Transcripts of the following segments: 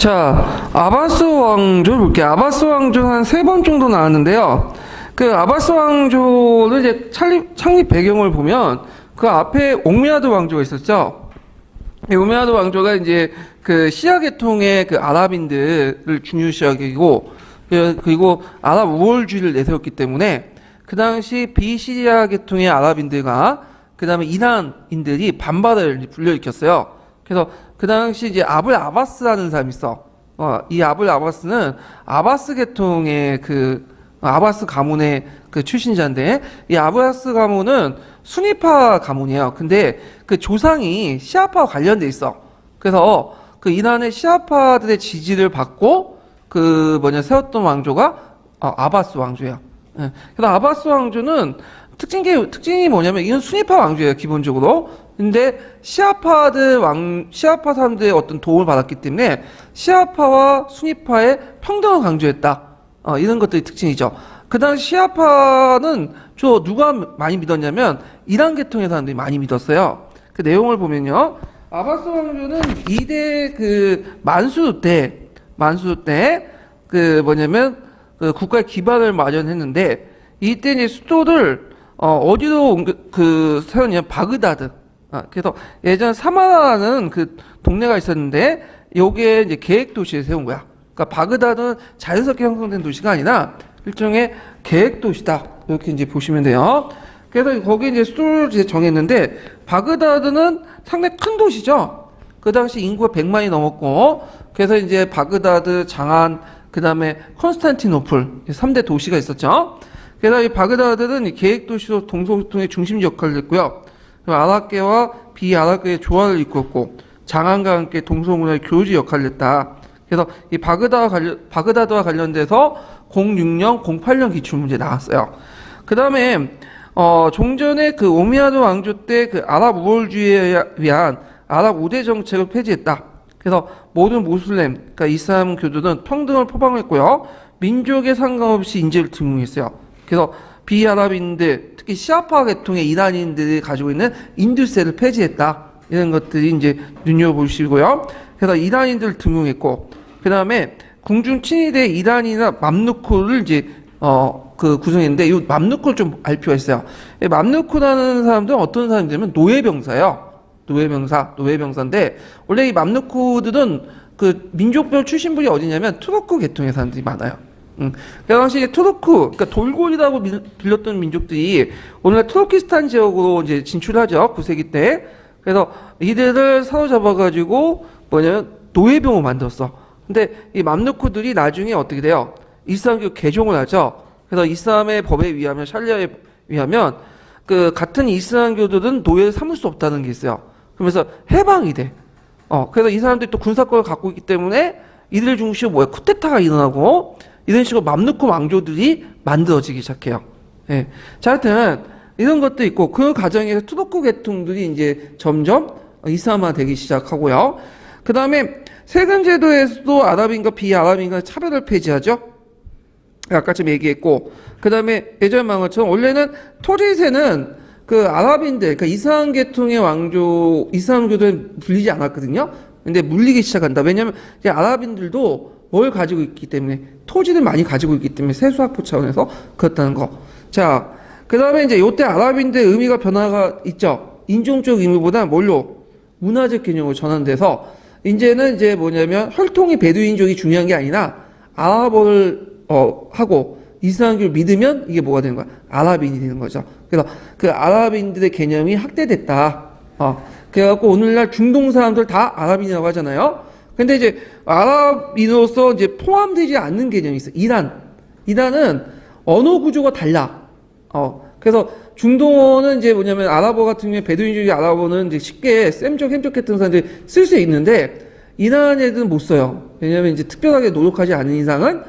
자, 아바스 왕조 볼게요. 아바스 왕조는 한 3번 정도 나왔는데요. 그 아바스 왕조를 이제 창립 배경을 보면 그 앞에 옥메아드 왕조가 있었죠. 이 옥메아드 왕조가 이제 그 시아 계통의 그 아랍인들을 중요시하고 그리고 아랍 우월주의를 내세웠기 때문에 그 당시 비시리아 계통의 아랍인들과 그 다음에 이란인들이 반발을 불러일으켰어요. 그래서 그 당시 이제 아불 아바스라는 사람이 있어. 이 아불 아바스는 아바스 계통의 아바스 가문의 그 출신자인데, 이 아바스 가문은 수니파 가문이에요. 근데 그 조상이 시아파와 관련돼 있어. 그래서 그 이란의 시아파들의 지지를 받고 세웠던 왕조가 아바스 왕조예요. 예. 그래서 아바스 왕조는 특징이 뭐냐면 이건 수니파 왕조예요, 기본적으로. 근데 시아파 사람들의 어떤 도움을 받았기 때문에 시아파와 수니파의 평등을 강조했다. 이런 것들이 특징이죠. 그 당시 시아파는 누가 많이 믿었냐면 이란 계통의 사람들이 많이 믿었어요. 그 내용을 보면요. 아바스 왕조는 2대 만수르 때 국가의 기반을 마련했는데, 이때 이제 수도를 어디로 세웠냐? 바그다드. 그래서 예전 사마라는 그 동네가 있었는데 여기에 이제 계획 도시에 세운 거야. 그러니까 바그다드는 자연스럽게 형성된 도시가 아니라 일종의 계획 도시다. 이렇게 이제 보시면 돼요. 그래서 거기 이제 수도를 이제 정했는데, 바그다드는 상당히 큰 도시죠. 그 당시 인구가 100만이 넘었고, 그래서 이제 바그다드, 장안, 그 다음에 콘스탄티노플 3대 도시가 있었죠. 그래서 이 바그다드는 계획 도시로 동서소통의 중심 역할을 했고요. 아랍계와 비아랍계의 조화를 이끌었고, 장안과 함께 동서문화의 교주 역할을 했다. 그래서 이 바그다드와 관련돼서 060, 08년 기출문제 나왔어요. 그 다음에 종전에 그 오메야드 왕조 때 그 아랍 우월주의에 위한 아랍 우대 정책을 폐지했다. 그래서 모든 모슬렘, 그러니까 이슬람 교도는 평등을 표방했고요. 민족에 상관없이 인재를 등용했어요. 그래서 비아랍인들, 특히 시아파 계통의 이란인들이 가지고 있는 인두세를 폐지했다. 이런 것들이 이제 눈여보시고요. 그래서 이란인들을 등용했고, 그 다음에 궁중 친위대 이란이나 맘루크를 이제 구성했는데, 이 맘루크를 좀 알 필요가 있어요. 맘루크라는 사람들은 어떤 사람들이냐면 노예병사예요. 노예병사인데, 원래 이 맘루크들은 그 민족별 출신분이 어디냐면 투르크 계통의 사람들이 많아요. 그 당시 투르크, 그러니까 돌고리라고 불렸던 민족들이 오늘날 투르키스탄 지역으로 이제 진출하죠. 9세기 때. 그래서 이들을 사로잡아가지고 노예병을 만들었어. 근데 이 맘루크들이 나중에 어떻게 돼요? 이슬람교 개종을 하죠. 그래서 이슬람의 법에 의하면, 샤리아에 의하면 같은 이슬람교들은 노예를 삼을 수 없다는 게 있어요. 그러면서 해방이 돼. 그래서 이 사람들이 또 군사권을 갖고 있기 때문에 이들 중심으로 쿠데타가 일어나고, 이런 식으로 맘루크 왕조들이 만들어지기 시작해요. 예. 자, 하여튼 이런 것도 있고, 그 과정에서 투르크 계통들이 이제 점점 이슬람화 되기 시작하고요. 그 다음에 세금 제도에서도 아랍인과 비아랍인과 차별을 폐지하죠. 아까 좀 얘기했고, 그 다음에 예전에 말한 것처럼 원래는 토지세는 그 아랍인들, 그러니까 이슬람 계통의 왕조, 이슬람교도에 물리지 않았거든요. 근데 물리기 시작한다. 왜냐면 이제 아랍인들도 뭘 가지고 있기 때문에, 토지를 많이 가지고 있기 때문에 세수확보 차원에서 그렇다는 거. 자, 그 다음에 이제 요때 아랍인들의 의미가 변화가 있죠. 인종적 의미보다 문화적 개념으로 전환돼서, 이제는 이제 혈통이 베두인족이 중요한 게 아니라 아랍어를 하고 이슬람교를 믿으면 이게 뭐가 되는 거야? 아랍인이 되는 거죠. 그래서 그 아랍인들의 개념이 확대됐다. 그래갖고 오늘날 중동 사람들 다 아랍인이라고 하잖아요. 근데 이제 아랍인으로서 이제 포함되지 않는 개념이 있어. 이란은 언어 구조가 달라. 그래서 중동어는 이제 아랍어 같은 경우에 베두인족의 아랍어는 이제 쉽게 셈족, 햄족 같은 사람들이 쓸 수 있는데, 이란 애들은 못 써요. 왜냐면 이제 특별하게 노력하지 않은 이상은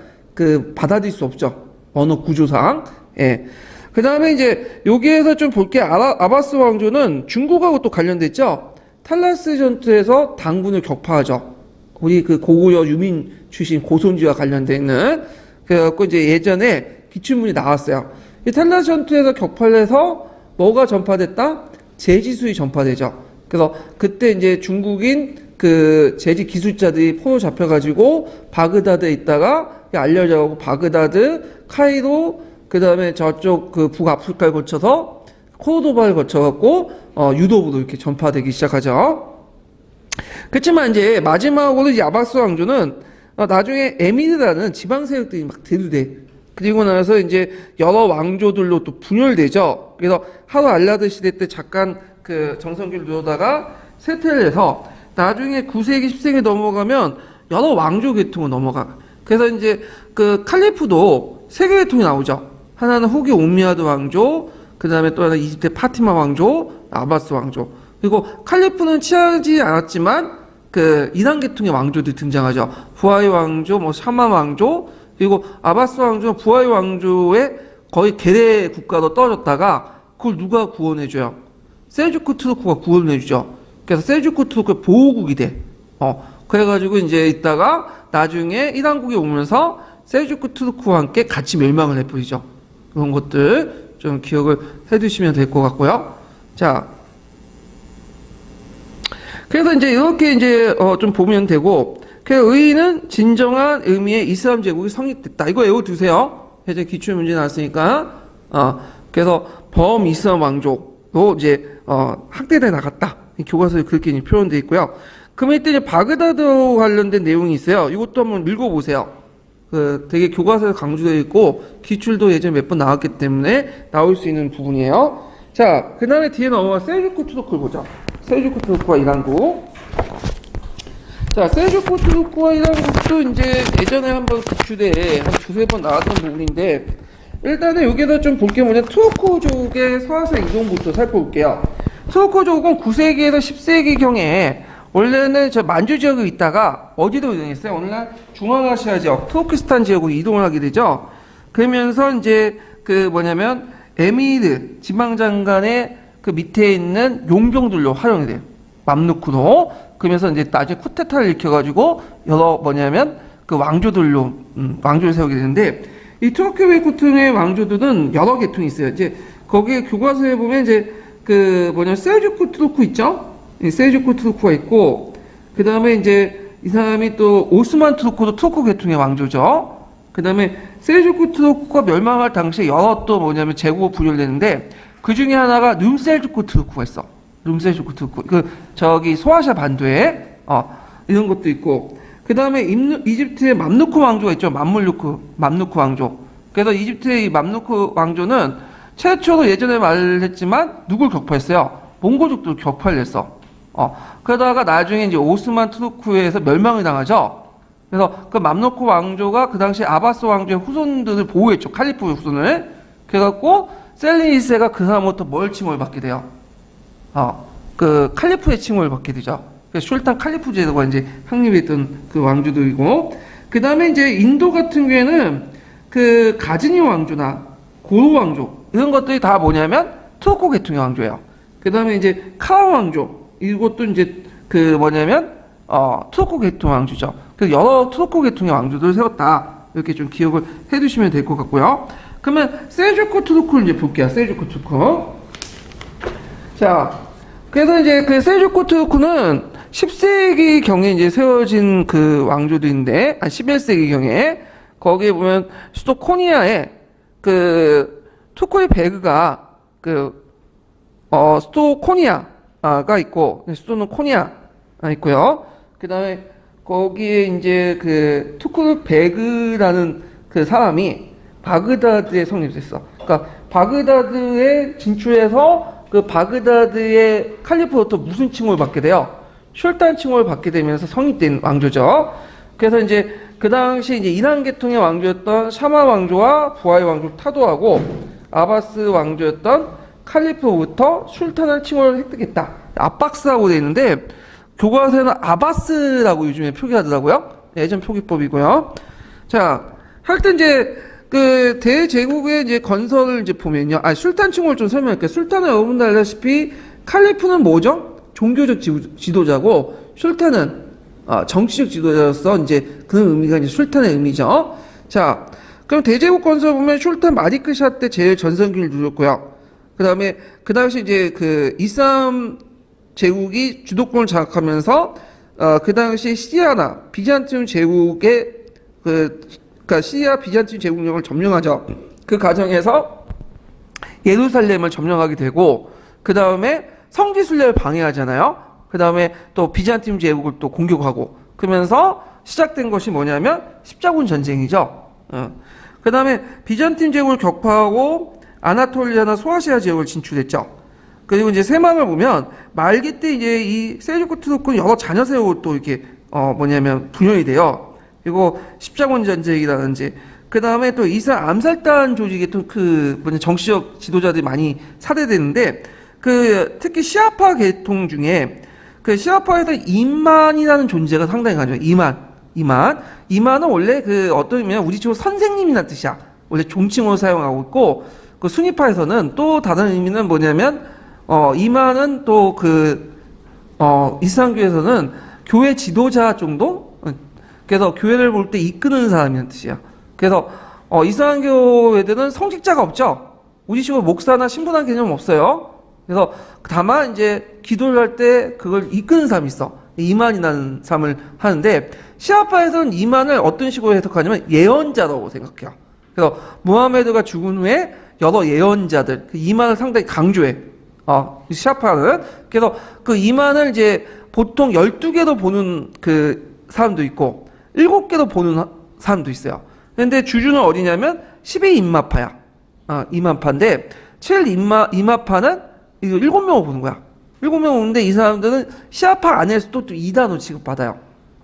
받아들일 수 없죠. 언어 구조상. 예. 그 다음에 이제 여기에서 좀 볼게. 아바스 왕조는 중국하고 또 관련됐죠. 탈라스 전투에서 당군을 격파하죠. 우리 고구려 유민 출신 고손지와 관련돼 있는. 그래갖고 이제 예전에 기출문이 나왔어요. 이 탈라스 전투에서 격파를 해서 뭐가 전파됐다? 제지수이 전파되죠. 그래서 그때 이제 중국인 그 제지 기술자들이 포로 잡혀가지고 바그다드에 있다가 알려져가고 바그다드, 카이로, 그 다음에 저쪽 그 북아프리카를 거쳐서 코르도바를 거쳐갖고 유럽으로 이렇게 전파되기 시작하죠. 그렇지만 이제 마지막으로 이 아바스 왕조는 나중에 에미르라는 지방 세력들이 막 대두돼. 그리고 나서 이제 여러 왕조들로 또 분열되죠. 그래서 하루 알라드 시대 때 잠깐 그 정성기를 누르다가 쇠퇴를 해서 나중에 9세기, 10세기 넘어가면 여러 왕조 계통으로 넘어가. 그래서 이제 그 칼리프도 세 개 계통이 나오죠. 하나는 후기 오미야드 왕조, 그 다음에 또 하나 이집트 파티마 왕조, 아바스 왕조. 그리고 칼리프는 취하지 않았지만 그 이란 계통의 왕조들이 등장하죠. 부하이 왕조, 뭐 샤만 왕조, 그리고 아바스 왕조는 부하이 왕조의 거의 계례 국가로 떨어졌다가 그걸 누가 구원해줘요? 셀주크 투르크가 구원해주죠. 그래서 셀주크 투르크의 보호국이 돼. 그래가지고 이제 있다가 나중에 이란국이 오면서 셀주크 투르크와 함께 같이 멸망을 해버리죠. 그런 것들 좀 기억을 해두시면 될 것 같고요. 자, 그래서 이제 이렇게 이제 좀 보면 되고, 그 의의는 진정한 의미의 이슬람 제국이 성립됐다. 이거 외워두세요. 이제 기출 문제 나왔으니까. 그래서 범이슬람 왕조로 이제 학대돼 나갔다. 교과서에 그렇게 표현되어 있고요. 그러면 이때 이제 바그다드 관련된 내용이 있어요. 이것도 한번 읽어보세요. 그 되게 교과서에 강조되어 있고 기출도 예전에 몇 번 나왔기 때문에 나올 수 있는 부분이에요. 자, 그 다음에 뒤에 넘어가 셀주크 투르크를 보죠. 셀주크 투르크와 이란국. 자, 셀주크 투르크와 이란국도 이제 예전에 한번 기출에 한 두세 번 나왔던 부분인데, 일단은 여기서 좀 볼 게 뭐냐, 투르크족의 서아시아 이동부터 살펴볼게요. 투르크족은 9세기에서 10세기경에 원래는 저 만주 지역에 있다가 어디로 이동했어요? 오늘날 중앙아시아 지역, 투르키스탄 지역으로 이동을 하게 되죠. 그러면서 이제 그 뭐냐면 에미르 지방장관의 그 밑에 있는 용병들로 활용이 돼요. 맘루크로. 그러면서 이제 나중에 쿠데타를 일으켜가지고 여러 뭐냐면 그 왕조들로 왕조를 세우게 되는데, 이 투르키 계통의 왕조들은 여러 계통이 있어요. 이제 거기에 교과서에 보면 이제 그 뭐냐 셀주크 투르크 있죠? 셀주크 투르크가 있고, 그 다음에 이제 이 사람이 또 오스만 투르크도 투르크 계통의 왕조죠. 그 다음에 셀주크 투르크가 멸망할 당시에 여러 또 뭐냐면 제국으로 분열되는데, 그 중에 하나가 룸셀주크 투르크가 있어. 룸셀주크 투르크. 그 저기 소아시아 반도에 이런 것도 있고, 그 다음에 이집트의 맘루크 왕조가 있죠. 맘루크 왕조. 그래서 이집트의 이 맘루크 왕조는 최초로 예전에 말했지만 누굴 격파했어요? 몽고족들 격파를 했어. 그러다가 나중에 이제 오스만 투르크에서 멸망을 당하죠. 그래서 그 맘루크 왕조가 그 당시 아바스 왕조의 후손들을 보호했죠. 칼리프의 후손을. 그래갖고 셀리니세가 그 사람부터 뭘 칭호를 받게 돼요? 그 칼리프의 칭호를 받게 되죠. 슐탄 칼리프 제도가 이제 확립했던 그 왕조들이고, 그 다음에 이제 인도 같은 경우에는 그 가즈니 왕조나 고로 왕조 이런 것들이 다 뭐냐면 투르크 계통의 왕조예요. 그 다음에 이제 카라 왕조 이것도 이제 그 뭐냐면 투르크 계통 왕조죠. 그래서 여러 투르크 계통의 왕조들을 세웠다. 이렇게 좀 기억을 해두시면 될 것 같고요. 그러면 셀주크 투르크를 이제 볼게요. 셀주크 투르크. 자, 그래서 이제 그 셀주크 투르크는 10세기 경에 이제 세워진 그 왕조들인데, 11세기 경에 거기에 보면 수도 코니아에 그 투코이 베그가 그 수도 코니아가 있고, 수도는 코니아 있고요. 그 다음에 거기에 이제 그 투코이 베그라는 그 사람이 바그다드에 성립됐어. 그러니까 바그다드에 진출해서 그 바그다드의 칼리프로부터 무슨 칭호를 받게 돼요? 슐탄 칭호를 받게 되면서 성립된 왕조죠. 그래서 이제 그 당시 이제 이란 계통의 왕조였던 샤마 왕조와 부하이 왕조 타도하고 아바스 왕조였던 칼리프로부터 슐탄을 칭호를 획득했다. 아박스라고 되어 있는데 교과서에는 아바스라고 요즘에 표기하더라고요. 예전 표기법이고요. 자, 하여튼 이제 그 대제국의 이제 건설을 이제 보면요. 슐탄 칭호를 좀 설명할게요. 슐탄은 여러분들 알다시피 칼리프는 뭐죠? 종교적 지도자고, 슐탄은 정치적 지도자로서 이제 그런 의미가 이제 슐탄의 의미죠. 자, 그럼 대제국 건설 보면 슐탄 마리크 샤 때 제일 전성기를 누렸고요. 그 다음에 그 당시 이제 그 이슬람 제국이 주도권을 장악하면서 그 당시 시리아나 비잔티움 제국의 그러니까 시리아 비잔티움 제국령을 점령하죠. 그 과정에서 예루살렘을 점령하게 되고, 그 다음에 성지 순례를 방해하잖아요. 그 다음에 또 비잔티움 제국을 또 공격하고, 그러면서 시작된 것이 뭐냐면 십자군 전쟁이죠. 그 다음에 비잔티움 제국을 격파하고 아나톨리아나 소아시아 지역을 진출했죠. 그리고 이제 세망을 보면 말기 때 이제 이 셀주크 투르크는 여러 자녀 세우고 또 이렇게 뭐냐면 분열이 돼요. 그리고 십자군 전쟁이라든지, 그 다음에 또 이스라엘 암살단 조직의 또 그 정치적 지도자들이 많이 살해되는데, 그 특히 시아파 계통 중에 그 시아파에서 이만이라는 존재가 상당히 강해요. 이만은 원래 그 어떤 의미냐, 우리 쪽으로 선생님이라는 뜻이야. 원래 존칭으로 사용하고 있고, 그 순위파에서는 또 다른 의미는 뭐냐면 이만은 또 이슬람교에서는 교회 지도자 정도? 그래서 교회를 볼 때 이끄는 사람이라는 뜻이야. 그래서 이슬람교 애들은 성직자가 없죠. 우리 식으로 목사나 신부라는 개념 없어요. 그래서 다만 이제 기도를 할 때 그걸 이끄는 사람이 있어. 이만이라는 사람을 하는데, 시아파에서는 이만을 어떤 식으로 해석하냐면 예언자라고 생각해요. 그래서 무하메드가 죽은 후에 여러 예언자들, 그 이만을 상당히 강조해. 시아파는. 그래서 그 이만을 이제 보통 12개로 보는 그 사람도 있고, 7개로 보는 사람도 있어요. 근데 주주는 어디냐면 12인마파야. 이만파인데, 7인마파는 이거 7명을 보는 거야. 7명 오는데, 이 사람들은 시아파 안에서도 또 2단으로 취급받아요.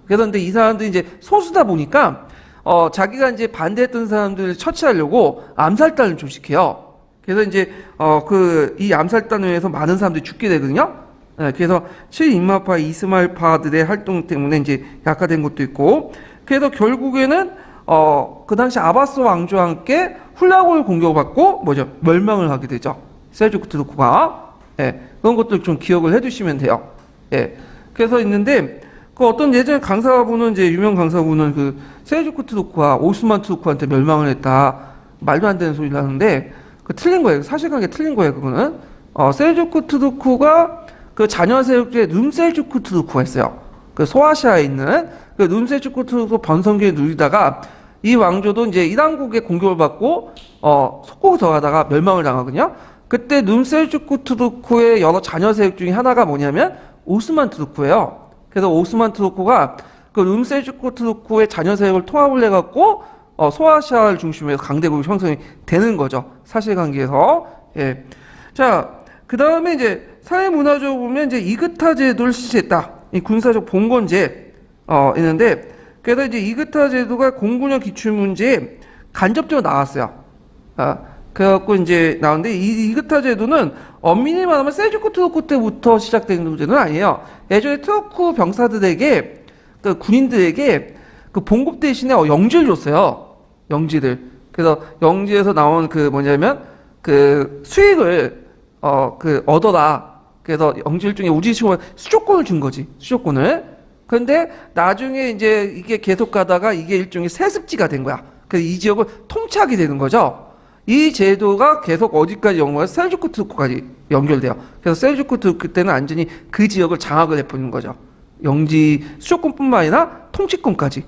그런데 이 사람들이 이제 소수다 보니까, 자기가 이제 반대했던 사람들을 처치하려고 암살단을 조직해요. 그래서 이제 이 암살단을 위해서 많은 사람들이 죽게 되거든요. 그래서 7인마파 이스마일파들의 활동 때문에 이제 약화된 것도 있고, 그래서 결국에는 그 당시 아바스 왕조와 함께 훌라고를 공격받고 멸망을 하게 되죠. 셀주크 투르크가. 그런 것들 좀 기억을 해두시면 돼요. 그래서 있는데, 그 어떤 예전에 강사분은 이제 유명 강사분은 그 셀주크 투르크와 오스만 투르크한테 멸망을 했다, 말도 안 되는 소리를 하는데, 그 틀린 거예요. 사실관계 틀린 거예요. 그거는 셀주크 투르크가 그 자녀 세력 중에 룸셀주크 투르크가 있어요. 그 소아시아에 있는 그 룸셀주크 투르크 번성기에 누리다가 이 왕조도 이제 이란국의 공격을 받고 속고 들어가다가 멸망을 당하거든요. 그때 룸셀주크 투르크의 여러 자녀 세력 중에 하나가 뭐냐면 오스만 투르크예요. 그래서 오스만 투르크가 그 룸셀주크 투르크의 자녀 세력을 통합을 해갖고 소아시아를 중심으로 해서 강대국이 형성이 되는 거죠. 사실관계에서. 자, 그 다음에 이제 사회문화적으로 보면 이제 이그타 제도를 실시했다. 이 군사적 봉건제 있는데, 그래서 이제 이그타 제도가 09년 기출문제에 간접적으로 나왔어요. 그래갖고 이제 나오는데, 이 이그타 제도는 엄밀히 말하면 셀주크 투르크 때부터 시작된 제도는 아니에요. 예전에 투르크 병사들에게, 그 군인들에게 그 봉급 대신에 영지를 줬어요. 영지들. 그래서 영지에서 나온 그 뭐냐면 그 수익을 얻어라. 그래서 영지를 중에 우지식으로 수조권을 준 거지. 수조권을. 근데 나중에 이제 이게 계속 가다가 이게 일종의 세습지가 된 거야. 그래서 이 지역을 통치하게 되는 거죠. 이 제도가 계속 어디까지 연결해서 셀주크 투르크까지 연결돼요. 그래서 셀주크 투르크 때는 완전히 그 지역을 장악을 해버리는 거죠. 영지 수조권뿐만 아니라 통치권까지.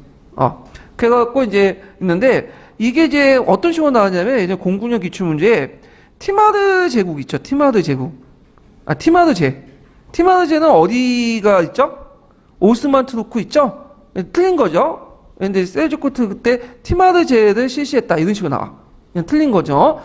그래갖고 이제 있는데, 이게 이제 어떤 식으로 나왔냐면, 이제 09년 기출문제에 티마르 제국 있죠. 티마르 제국. 티마르제는 어디가 있죠? 오스만 투르크 있죠? 틀린 거죠. 근데 셀주크 투르크 때 티마르제를 실시했다, 이런 식으로 나와. 그냥 틀린 거죠.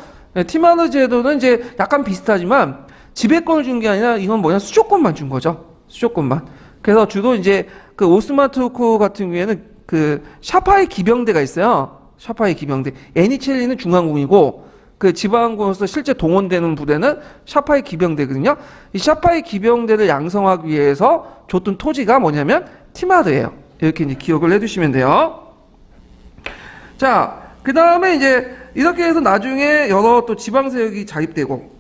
티마르 제도는 이제 약간 비슷하지만 지배권을 준 게 아니라 이건 뭐냐, 수조권만 준 거죠. 수조권만. 그래서 주로 이제 그 오스만 투르크 같은 경우에는 그 샤파이 기병대가 있어요. 샤파이 기병대. 에니첼리는 중앙군이고, 그 지방군으로서 실제 동원되는 부대는 샤파이 기병대거든요. 이 샤파이 기병대를 양성하기 위해서 줬던 토지가 뭐냐면 티마르예요. 이렇게 이제 기억을 해두시면 돼요. 자, 그 다음에 이제 이렇게 해서 나중에 여러 또 지방 세력이 자립되고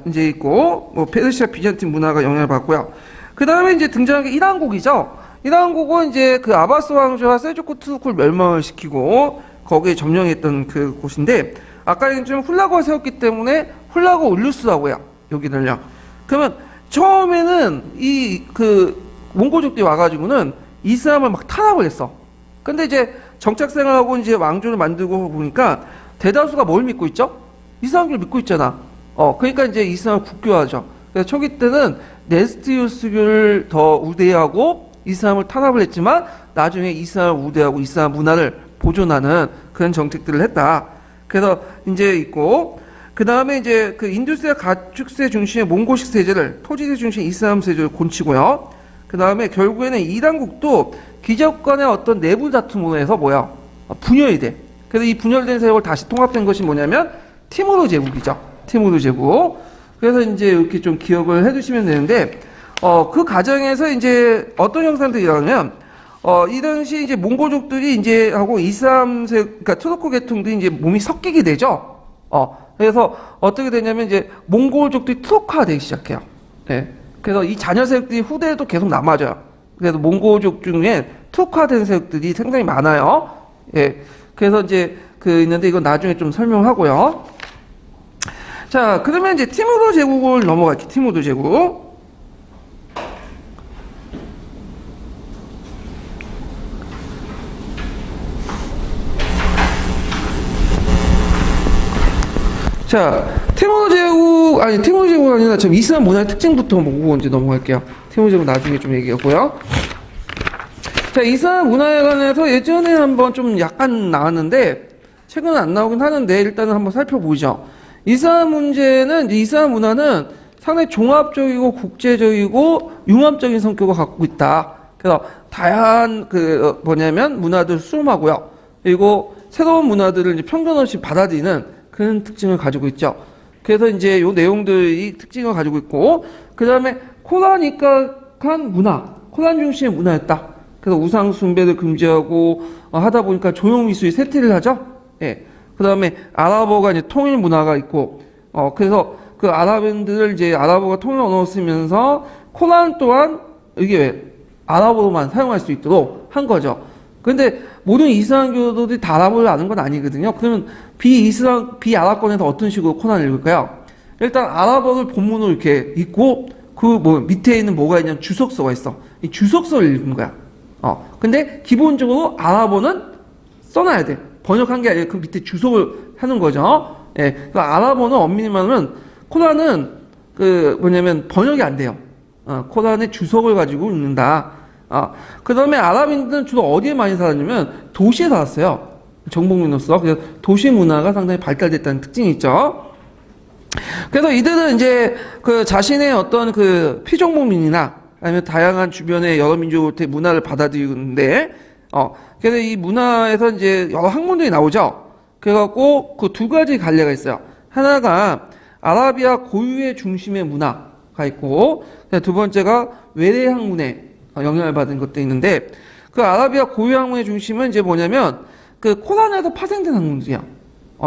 이제 있고, 뭐 페르시아 비잔틴 문화가 영향을 받고요. 그 다음에 이제 등장한 게 이란국이죠. 이란국은 이제 그 아바스 왕조와 셀주크 투르크를 멸망을 시키고 거기에 점령했던 그 곳인데, 아까 얘기했지만 훌라고가 세웠기 때문에 훌라고 울루스라고 해요. 여기를요. 그러면 처음에는 이 그 몽골족들이 와가지고는 이슬람을 막 탄압을 했어. 근데 이제 정착생활하고 이제 왕조를 만들고 보니까 대다수가 뭘 믿고 있죠? 이슬람교를 믿고 있잖아. 그러니까 이제 이슬람을 국교화하죠. 그래서 초기 때는 네스티우스교를 더 우대하고 이슬람을 탄압을 했지만 나중에 이슬람을 우대하고 이슬람 문화를 보존하는 그런 정책들을 했다. 그래서 이제 있고, 그 다음에 이제 그 인두세 가축세 중심의 몽골식 세제를, 토지세 중심 이슬람 세제를 곤치고요. 그 다음에 결국에는 이단국도 귀족간의 어떤 내부 다툼으로 해서 뭐야? 분열이 돼. 그래서 이 분열된 세력을 다시 통합된 것이 뭐냐면 티무르 제국이죠. 티무르 제국. 그래서 이제 이렇게 좀 기억을 해두시면 되는데, 그 과정에서 이제 어떤 형상들이 일어나면, 이 당시 이제 몽골족들이 이제 하고 그러니까 투르크 계통들이 이제 몸이 섞이게 되죠. 그래서 어떻게 되냐면 이제 몽골족들이 투르크화되기 시작해요. 예. 그래서 이 자녀 세력들이 후대에도 계속 남아져요. 그래서 몽골족 중에 투르크화된 세력들이 상당히 많아요. 예. 그래서 이제 있는데 이건 나중에 좀 설명하고요. 자, 그러면 이제 티무르 제국을 넘어갈게요. 티무르 제국. 자, 티무르 제국이 아니라 좀 이슬람 문화의 특징부터 보고 이제 넘어갈게요. 티무르 제국 나중에 좀 얘기하고요. 자, 이슬람 문화에 관해서 예전에 한번 좀 약간 나왔는데, 최근은 안 나오긴 하는데, 일단은 한번 살펴보죠. 이슬람 문화는 상당히 종합적이고 국제적이고 융합적인 성격을 갖고 있다. 그래서 다양한 문화들을 수용하고요. 그리고 새로운 문화들을 이제 편견 없이 받아들이는 그런 특징을 가지고 있죠. 그래서 이제 요 내용들이 특징을 가지고 있고, 그 다음에 코란 입각한 문화, 코란 중심의 문화였다. 그래서 우상 숭배를 금지하고 하다 보니까 조용미술이 쇠퇴를 하죠. 예. 그 다음에 아랍어가 이제 통일 문화가 있고, 그래서 그 아랍인들을 이제 아랍어가 통일 언어로 쓰면서 코란 또한 이게 왜 아랍어로만 사용할 수 있도록 한 거죠. 근데 모든 이슬람교도들이 다 아랍어를 아는 건 아니거든요. 그러면 비아랍권에서 어떤 식으로 코란을 읽을까요? 일단 아랍어를 본문으로 이렇게 읽고 밑에 있는 뭐가 있냐면 주석서가 있어. 이 주석서를 읽은 거야. 근데 기본적으로 아랍어는 써놔야 돼. 번역한 게 아니라 그 밑에 주석을 하는 거죠. 예. 그러니까 아랍어는 엄밀히 말하면 코란은 번역이 안 돼요. 코란의 주석을 가지고 읽는다. 그 다음에 아랍인들은 주로 어디에 많이 살았냐면 도시에 살았어요. 정복민으로서. 그래서 도시 문화가 상당히 발달됐다는 특징이 있죠. 그래서 이들은 이제 자신의 어떤 피정복민이나 아니면 다양한 주변의 여러 민족의 문화를 받아들이는데, 그래서 이 문화에서 이제 여러 학문들이 나오죠. 그래갖고 그 두 가지 갈래가 있어요. 하나가 아라비아 고유의 중심의 문화가 있고, 두 번째가 외래 학문의 영향을 받은 것도 있는데, 그 아라비아 고유 학문의 중심은 이제 뭐냐면 코란에서 파생된 학문들이야.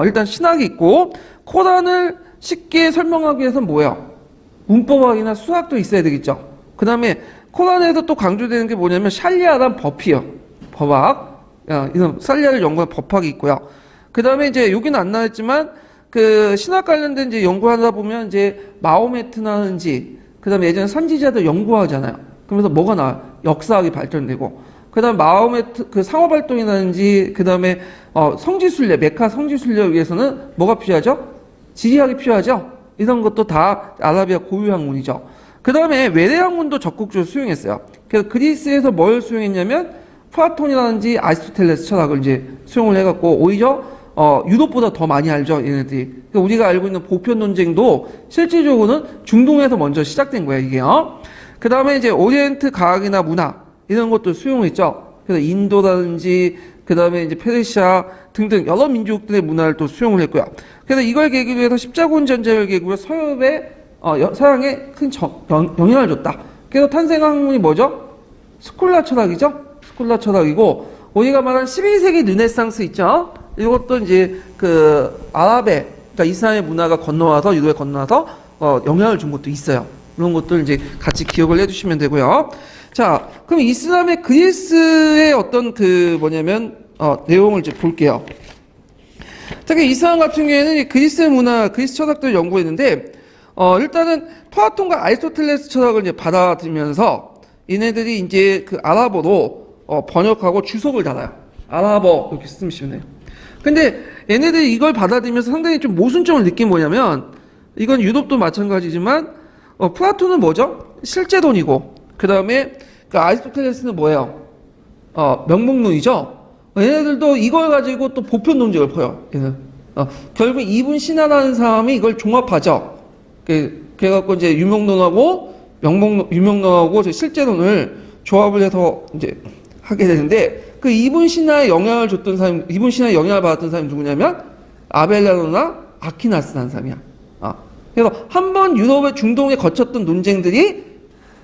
일단 신학이 있고, 코란을 쉽게 설명하기 위해서는 뭐예요? 문법학이나 수학도 있어야 되겠죠. 그 다음에 코란에서 또 강조되는 게 뭐냐면 샬리아란 법이요. 법학. 이런 샬리아를 연구한 법학이 있고요. 그 다음에 이제 여기는 안 나왔지만 신학 관련된 이제 연구하다 보면 이제 마호메트나든지 그 다음에 예전에 선지자들 연구하잖아요. 그러면서 뭐가 나와요? 역사학이 발전되고. 그 다음 마호메트 상업활동이라든지 그 다음에 성지순례, 메카 성지순례를 위해서는 뭐가 필요하죠? 지리학이 필요하죠? 이런 것도 다 아라비아 고유 학문이죠. 그 다음에 외래 학문도 적극적으로 수용했어요. 그래서 그리스에서 뭘 수용했냐면 플라톤이라든지 아리스토텔레스 철학을 이제 수용을 해갖고 오히려 유럽보다 더 많이 알죠, 얘네들이. 그러니까 우리가 알고 있는 보편 논쟁도 실질적으로는 중동에서 먼저 시작된 거예요, 이게요. 그 다음에 이제 오리엔트 과학이나 문화 이런 것도 수용했죠. 그래서 인도라든지 그 다음에 이제 페르시아 등등 여러 민족들의 문화를 또 수용을 했고요. 그래서 이걸 계기로 해서 십자군 전쟁을 계기로 서양에 큰 영향을 줬다. 그래서 탄생한 학문이 뭐죠? 스콜라 철학이죠? 스콜라 철학이고, 우리가 말한 12세기 르네상스 있죠? 이것도 이제 그러니까 이슬람의 문화가 건너와서, 유럽에 건너와서, 영향을 준 것도 있어요. 이런 것들 이제 같이 기억을 해주시면 되고요. 자, 그럼 이슬람의 그리스의 어떤 내용을 이제 볼게요. 특히 이슬람 같은 경우에는 그리스 문화, 그리스 철학들을 연구했는데, 일단은 플라톤과 아리스토텔레스 철학을 이제 받아들이면서 얘네들이 이제 아랍어로 번역하고 주석을 달아요. 아랍어 이렇게 쓰시면 돼요. 근데 얘네들이 이걸 받아들이면서 상당히 좀 모순점을 느낀 뭐냐면 이건 유럽도 마찬가지지만 플라톤은 뭐죠? 실제 돈이고 그 다음에 그 아리스토텔레스는 뭐예요? 명목론이죠. 얘네들도 이걸 가지고 또 보편 논쟁을 펴요. 결국 이분 신하라는 사람이 이걸 종합하죠. 그래갖고 이제 유명론하고 유명론하고 실제론을 조합을 해서 이제 하게 되는데 그 이분 신하에 영향을 줬던 사람, 이분 신하에 영향을 받았던 사람이 누구냐면 아벨라노나 아퀴나스라는 사람이야. 그래서 한번 유럽의 중동에 거쳤던 논쟁들이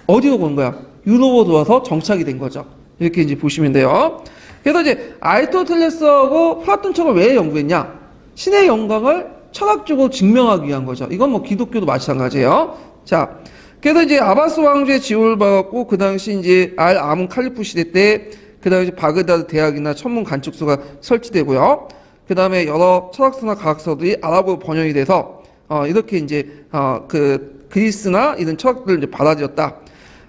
어디로 온 거야? 유럽으로 들어와서 정착이 된 거죠. 이렇게 이제 보시면 돼요. 그래서 이제 아리스토텔레스하고 플라톤처럼 왜 연구했냐? 신의 영광을 철학적으로 증명하기 위한 거죠. 이건 뭐 기독교도 마찬가지예요. 자, 그래서 이제 아바스 왕조의 지원을 받았고 그 당시 이제 알 아문 칼리프 시대 때 그 당시 바그다드 대학이나 천문 관측소가 설치되고요. 그 다음에 여러 철학서나 과학서들이 아랍어로 번역이 돼서 이렇게 이제 그 그리스나 이런 철학들을 이제 받아들였다.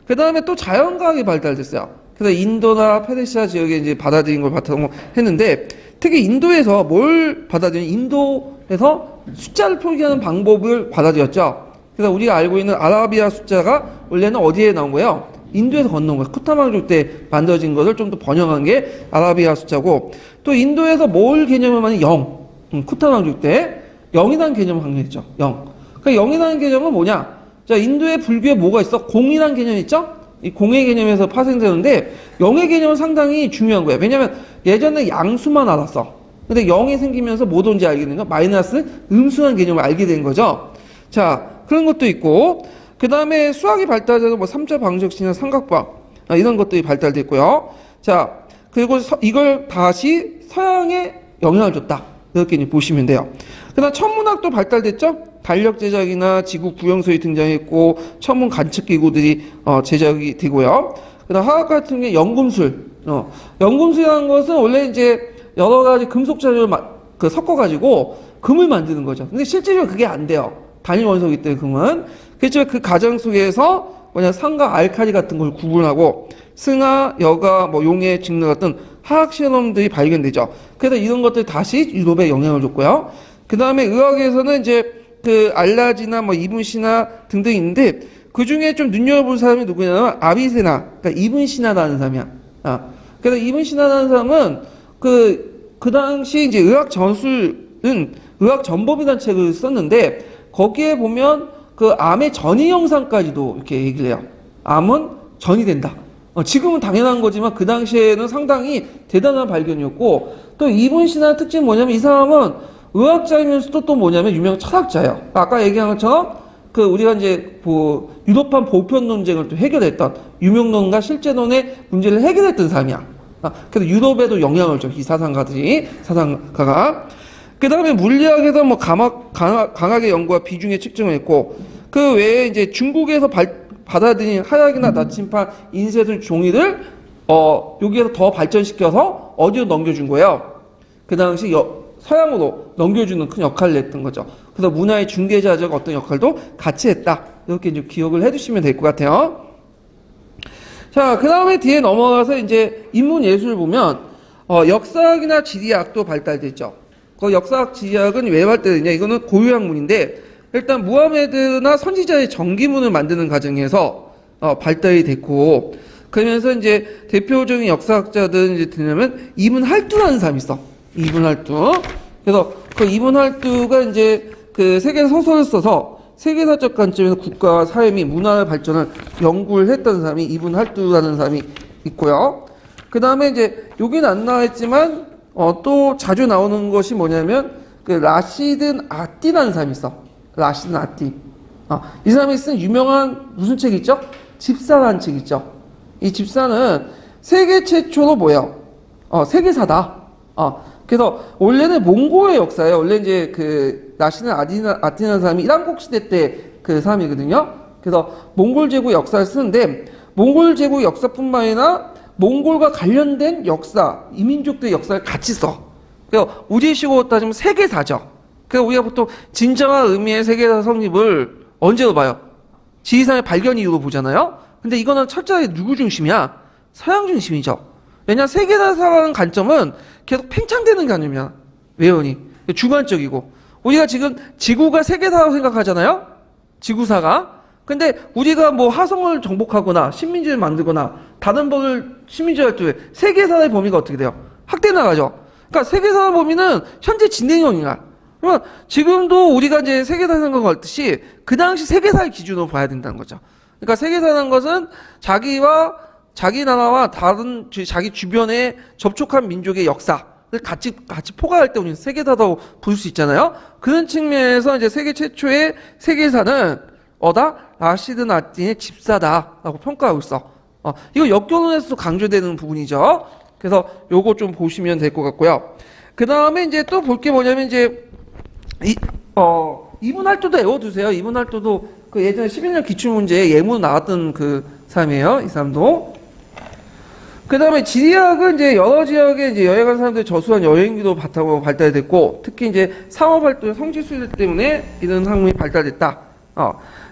그 다음에 또 자연과학이 발달됐어요. 그래서 인도나 페르시아 지역에 이제 받아들인 걸 바탕으로 했는데 특히 인도에서 뭘 받아들인 인도에서 숫자를 표기하는 방법을 받아들였죠. 그래서 우리가 알고 있는 아라비아 숫자가 원래는 어디에 나온 거예요? 인도에서 건너온 거예요. 쿠타마르족 때 만들어진 것을 좀 더 번역한 게 아라비아 숫자고 또 인도에서 뭘 개념을 많이 0. 쿠타마르족 때 0이라는 개념을 강조했죠. 0. 그러니까 0이라는 개념은 뭐냐? 자, 인도의 불교에 뭐가 있어? 공이라는 개념이 있죠? 이 공의 개념에서 파생되는데 0의 개념은 상당히 중요한 거예요. 왜냐하면 예전에 양수만 알았어. 근데 0이 생기면서 뭐 돈지 알게 된 거? 마이너스 음수라는 개념을 알게 된 거죠. 자, 그런 것도 있고 그 다음에 수학이 발달돼서 뭐 3차 방정식이나 삼각방 이런 것들이 발달됐고요. 자, 그리고 이걸 다시 서양에 영향을 줬다. 이렇게 이제 보시면 돼요. 그 다음 천문학도 발달됐죠? 달력 제작이나 지구 구형소이 등장했고 천문 관측 기구들이 제작이 되고요. 그 다음 화학 같은 게 연금술. 연금술이라는 것은 원래 이제 여러 가지 금속 자료를 섞어가지고 금을 만드는 거죠. 근데 실제로 그게 안 돼요. 단일 원소이기 때문에 금은. 그렇죠. 그 과정 속에서 산과 알칼리 같은 걸 구분하고 승하, 여가, 뭐 용해, 직류 같은 화학 실험들이 발견되죠. 그래서 이런 것들 다시 유럽에 영향을 줬고요. 그 다음에 의학에서는 이제 그 알라지나 뭐 이분시나 등등 있는데 그 중에 좀 눈여겨볼 사람이 누구냐면 아비세나, 그러니까 이분시나라는 사람이야. 그래서 이분시나라는 사람은 그 당시 이제 의학 전술은 의학 전법이라는 책을 썼는데 거기에 보면 그 암의 전이 영상까지도 이렇게 얘기를 해요. 암은 전이 된다. 지금은 당연한 거지만 그 당시에는 상당히 대단한 발견이었고 또 이분시나의 특징은 뭐냐면 이 사람은 의학자이면서도 또 뭐냐면 유명 철학자예요. 아까 얘기한 것처럼 그 우리가 이제 유럽판 보편 논쟁을 또 해결했던 유명론과 실제론의 문제를 해결했던 사람이야. 그래서 유럽에도 영향을 줘. 이 사상가가. 그 다음에 물리학에서 뭐 강하게 연구와 비중에 측정을 했고 그 외에 이제 중국에서 받아들인 하약이나 나침판, 인쇄술, 종이를 여기에서 더 발전시켜서 어디로 넘겨준 거예요? 그 당시 서양으로 넘겨주는 큰 역할을 했던 거죠. 그래서 문화의 중개자적 어떤 역할도 같이 했다. 이렇게 이제 기억을 해두시면 될 것 같아요. 자, 그 다음에 뒤에 넘어가서 이제 인문 예술을 보면 역사학이나 지리학도 발달됐죠. 그 역사학 지리학은 왜 발달됐냐? 이거는 고유학문인데 일단 무하메드나 선지자의 전기문을 만드는 과정에서 발달이 됐고 그러면서 이제 대표적인 역사학자들은 이제 되냐면 이븐 할두라는 사람이 있어. 이븐 할두. 그래서 그 이븐 할두가 이제 그 세계 소설을 써서 세계사적 관점에서 국가, 사회 및 문화의 발전을 연구를 했던 사람이 이븐 할두라는 사람이 있고요. 그 다음에 이제 여기는 안 나와있지만 또 자주 나오는 것이 뭐냐면 그 라시든 아띠라는 사람이 있어. 라시든 아띠. 이 사람이 쓴 유명한 무슨 책 있죠? 집사라는 책 있죠. 이 집사는 세계 최초로 뭐예요? 세계사다. 그래서 원래는 몽골의 역사예요. 원래 이제 그 라시든 아띠라는 사람이 이란국 시대 때 그 사람이거든요. 그래서 몽골 제국 역사를 쓰는데 몽골 제국 역사뿐만 아니라 몽골과 관련된 역사, 이민족들의 역사를 같이 써. 그래서 우리식으로 따지면 세계사죠. 그래서 우리가 보통 진정한 의미의 세계사 성립을 언제로 봐요? 지리산의 발견 이후로 보잖아요. 근데 이거는 철저하게 누구 중심이야? 서양 중심이죠. 왜냐 세계사라는 관점은 계속 팽창되는 개념이야. 외연이 주관적이고 우리가 지금 지구가 세계사라고 생각하잖아요. 지구사가. 근데 우리가 뭐 화성을 정복하거나 식민지를 만들거나 다른 법을 식민지를 할 때 세계사의 범위가 어떻게 돼요? 확대 나가죠. 그러니까 세계사의 범위는 현재 진행형이야. 그러면 지금도 우리가 이제 세계사 생각할 듯이 그 당시 세계사의 기준으로 봐야 된다는 거죠. 그러니까 세계사라는 것은 자기 나라와 다른 자기 주변에 접촉한 민족의 역사를 같이 포괄할 때 우리는 세계사라고 부를 수 있잖아요. 그런 측면에서 이제 세계 최초의 세계사는 라시드 나틴의 집사다라고 평가하고 있어. 이거 역결혼에서도 강조되는 부분이죠. 그래서 요거 좀 보시면 될 것 같고요. 그 다음에 이제 또 볼 게 뭐냐면 이제 이분할도도 외워두세요. 이분할도도 그 예전에 11년 기출문제에 예문 나왔던 그 사람이에요. 이 사람도. 그 다음에 지리학은 이제 여러 지역에 이제 여행한 사람들이 저수한 여행기도 바탕으로 발달됐고, 특히 이제 상업활동 성지 수요 때문에 이런 학문이 발달됐다.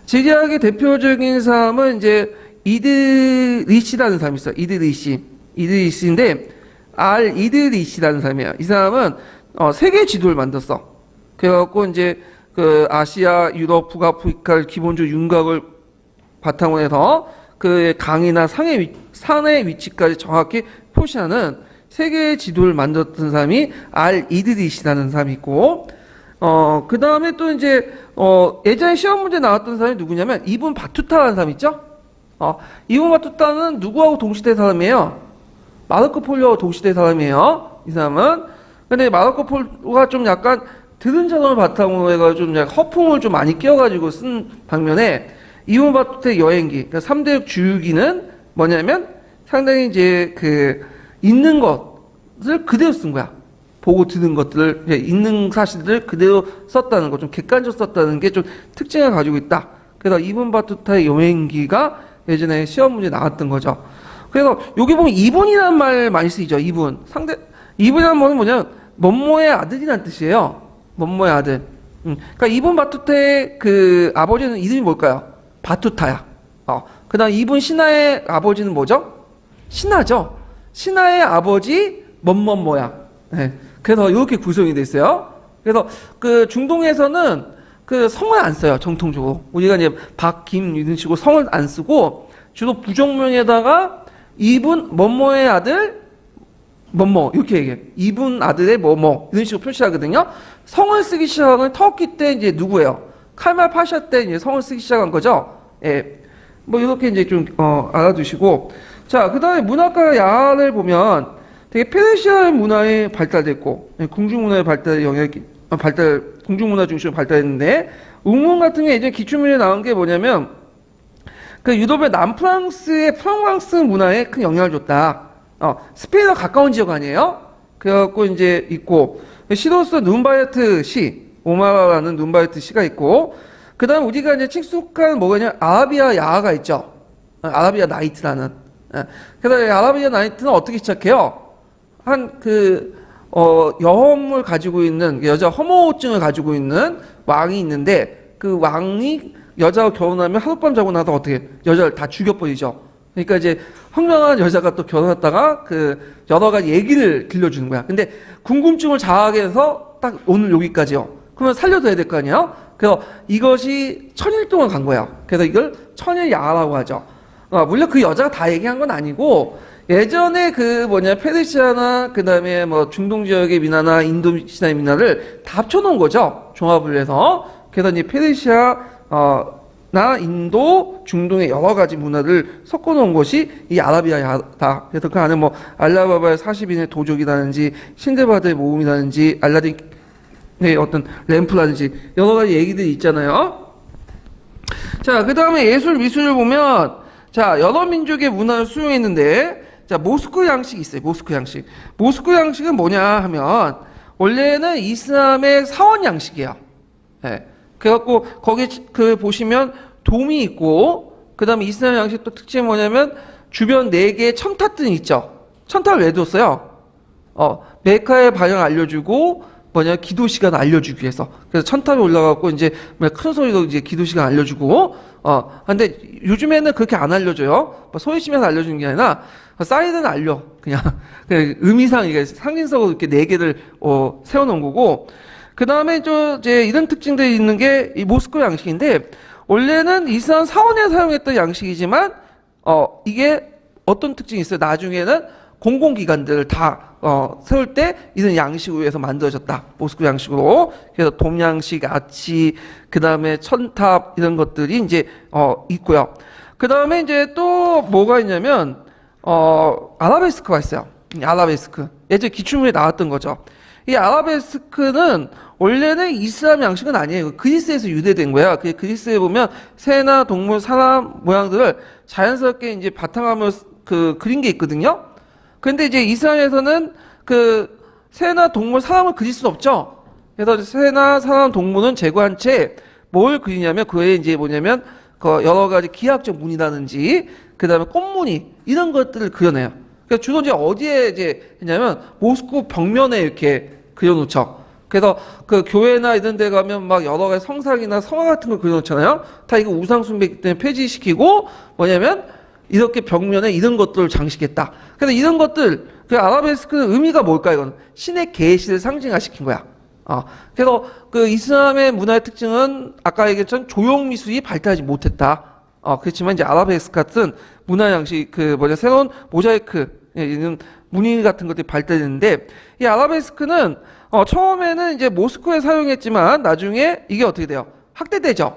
지리학의 대표적인 사람은 이제 이드리시라는 사람이 있어요. 이드리시인데, 이드리시라는 사람이에요. 이 사람은 세계 지도를 만들었어. 그래갖고 이제 그 아시아, 유럽, 북아프리카를 기본적으로 윤곽을 바탕으로 해서 그 강이나 산의 위치까지 정확히 표시하는 세계 지도를 만들었던 사람이 이드리시라는 사람이 있고, 그 다음에 또 이제 예전에 시험 문제 나왔던 사람이 누구냐면 이분 바투타라는 사람 있죠? 이분 바투타는 누구하고 동시대 사람이에요? 마르코 폴로하고 동시대 사람이에요. 이 사람은. 근데 마르코 폴로가 좀 약간 들은 자동을 바탕으로 해가지고 좀 약간 허풍을 좀 많이 끼워가지고 쓴 방면에 이분 바투타의 여행기, 그러니까 3대 주유기는 뭐냐면 상당히 이제 그 있는 것을 그대로 쓴 거야. 보고 들은 것들을, 있는 사실들을 그대로 썼다는 거, 좀 객관적으로 썼다는 게 좀 특징을 가지고 있다. 그래서 이분 바투타의 여행기가 예전에 시험 문제 나왔던 거죠. 그래서 여기 보면 이분이라는 말 많이 쓰이죠. 이분이라는 말은 뭐냐면 먼모의 아들이라는 뜻이에요. 먼모의 아들. 그러니까 이분 바투타의 그 아버지는 이름이 뭘까요? 바투타야. 그 다음 이분 신하의 아버지는 뭐죠? 신하죠. 신하의 아버지 먼먼모야. 네. 그래서 이렇게 구성이 돼 있어요. 그래서 그 중동에서는 그 성을 안 써요. 정통적으로. 우리가 이제 박, 김 이런 식으로 성을 안 쓰고 주로 부정명에다가 이분 먼모의 아들 뭐뭐 이렇게 얘기해. 이분 아들의 뭐뭐 이런 식으로 표시하거든요. 성을 쓰기 시작한 건 터키 때 이제 누구예요? 칼말 파샤 때 이제 성을 쓰기 시작한 거죠. 예. 뭐 이렇게 이제 좀 알아두시고, 자, 그다음에 문학과 야를 보면 되게 페르시아 문화에 발달됐고, 궁중문화의 발달 영역이 궁중문화 중심으로 발달했는데, 웅문 같은 게 이제 기출문제에 나온 게 뭐냐면 그 유럽의 남프랑스의 프랑스 문화에 큰 영향을 줬다. 스페인과 가까운 지역 아니에요? 그래갖고 이제 있고, 시로서 눈바이트 시, 오마라라는 눈바이트 시가 있고, 그 다음 우리가 이제 친숙한 뭐가냐, 아라비아 야가 있죠. 아라비아 나이트라는. 그래서 아라비아 나이트는 어떻게 시작해요? 여험을 가지고 있는, 여자 허모증을 가지고 있는 왕이 있는데, 그 왕이 여자와 결혼하면 하룻밤 자고 나서 어떻게, 여자를 다 죽여버리죠. 그러니까 이제 현명한 여자가 또 결혼했다가 그 여러 가지 얘기를 들려주는 거야. 근데 궁금증을 자하게 해서 딱 오늘 여기까지요. 그러면 살려둬야 될 거 아니에요? 그래서 이것이 1000일 동안 간 거야. 그래서 이걸 천일야라고 하죠. 물론 그 여자가 다 얘기한 건 아니고, 예전에 페르시아나 그 다음에 뭐 중동 지역의 민화나 인도 신화의 민화를 다 합쳐놓은 거죠. 종합을 해서. 그래서 이제 페르시아, 나 인도, 중동의 여러 가지 문화를 섞어놓은 것이 이 아라비아야다. 그래서 그 안에 뭐 알라바바의 40인의 도적이라든지 신데바드의 모험이라든지 알라딘의 어떤 램프라든지 여러 가지 얘기들이 있잖아요. 자, 그 다음에 예술 미술을 보면, 자, 여러 민족의 문화를 수용했는데, 자, 모스크 양식이 있어요. 모스크 양식. 모스크 양식은 뭐냐 하면 원래는 이슬람의 사원 양식이에요. 네. 그래갖고 거기 보시면 돔이 있고, 그 다음에 이슬람 양식 또 특징이 뭐냐면 주변 4개의 첨탑들이 있죠. 첨탑을 왜 뒀어요? 메카의 방향을 알려주고, 뭐냐, 기도 시간 알려주기 위해서. 그래서 천탑에 올라가고 이제 큰 소리로 이제 기도 시간 알려주고, 근데 요즘에는 그렇게 안 알려줘요. 뭐 소리치면서 알려주는 게 아니라 사이드는 알려. 그냥 의미상 이게 상징적으로 이렇게 네 개를 세워놓은 거고. 그 다음에 이제 이런 특징들이 있는 게 이 모스크바 양식인데, 원래는 이슬람 사원에 사용했던 양식이지만, 이게 어떤 특징이 있어요? 나중에는 공공기관들을 다 세울 때 이런 양식으로 해서 만들어졌다. 모스크 양식으로. 그래서 돔양식, 아치, 그 다음에 천탑 이런 것들이 이제 있고요. 그 다음에 이제 또 뭐가 있냐면 아라베스크가 있어요. 아라베스크. 예전에 기출문에 나왔던 거죠. 이 아라베스크는 원래는 이슬람 양식은 아니에요. 그리스에서 유래된 거야. 그 그리스에 보면 새나 동물, 사람 모양들을 자연스럽게 이제 바탕화면으로 그린 게 있거든요. 근데 이제 이슬람에서는 그 새나 동물, 사람을 그릴 수는 없죠. 그래서 새나 사람, 동물은 제거한 채 뭘 그리냐면 그에 이제 뭐냐면 그 여러 가지 기하학적 무늬라든지 그 다음에 꽃무늬 이런 것들을 그려내요. 그래서 주로 이제 어디에 이제 했냐면 모스크 벽면에 이렇게 그려놓죠. 그래서 그 교회나 이런 데 가면 막 여러 가지 성상이나 성화 같은 걸 그려놓잖아요. 다 이거 우상숭배이기 때문에 폐지시키고 뭐냐면 이렇게 벽면에 이런 것들을 장식했다. 그래서 이런 것들, 그 아라베스크는 의미가 뭘까, 이건? 신의 계시를 상징화시킨 거야. 그래서 그 이슬람의 문화의 특징은 아까 얘기했던 조형 미술이 발달하지 못했다. 그렇지만 이제 아라베스크 같은 문화 양식, 새로운 모자이크, 이런 무늬 같은 것들이 발달했는데, 이 아라베스크는 처음에는 이제 모스크에 사용했지만 나중에 이게 어떻게 돼요? 학대되죠.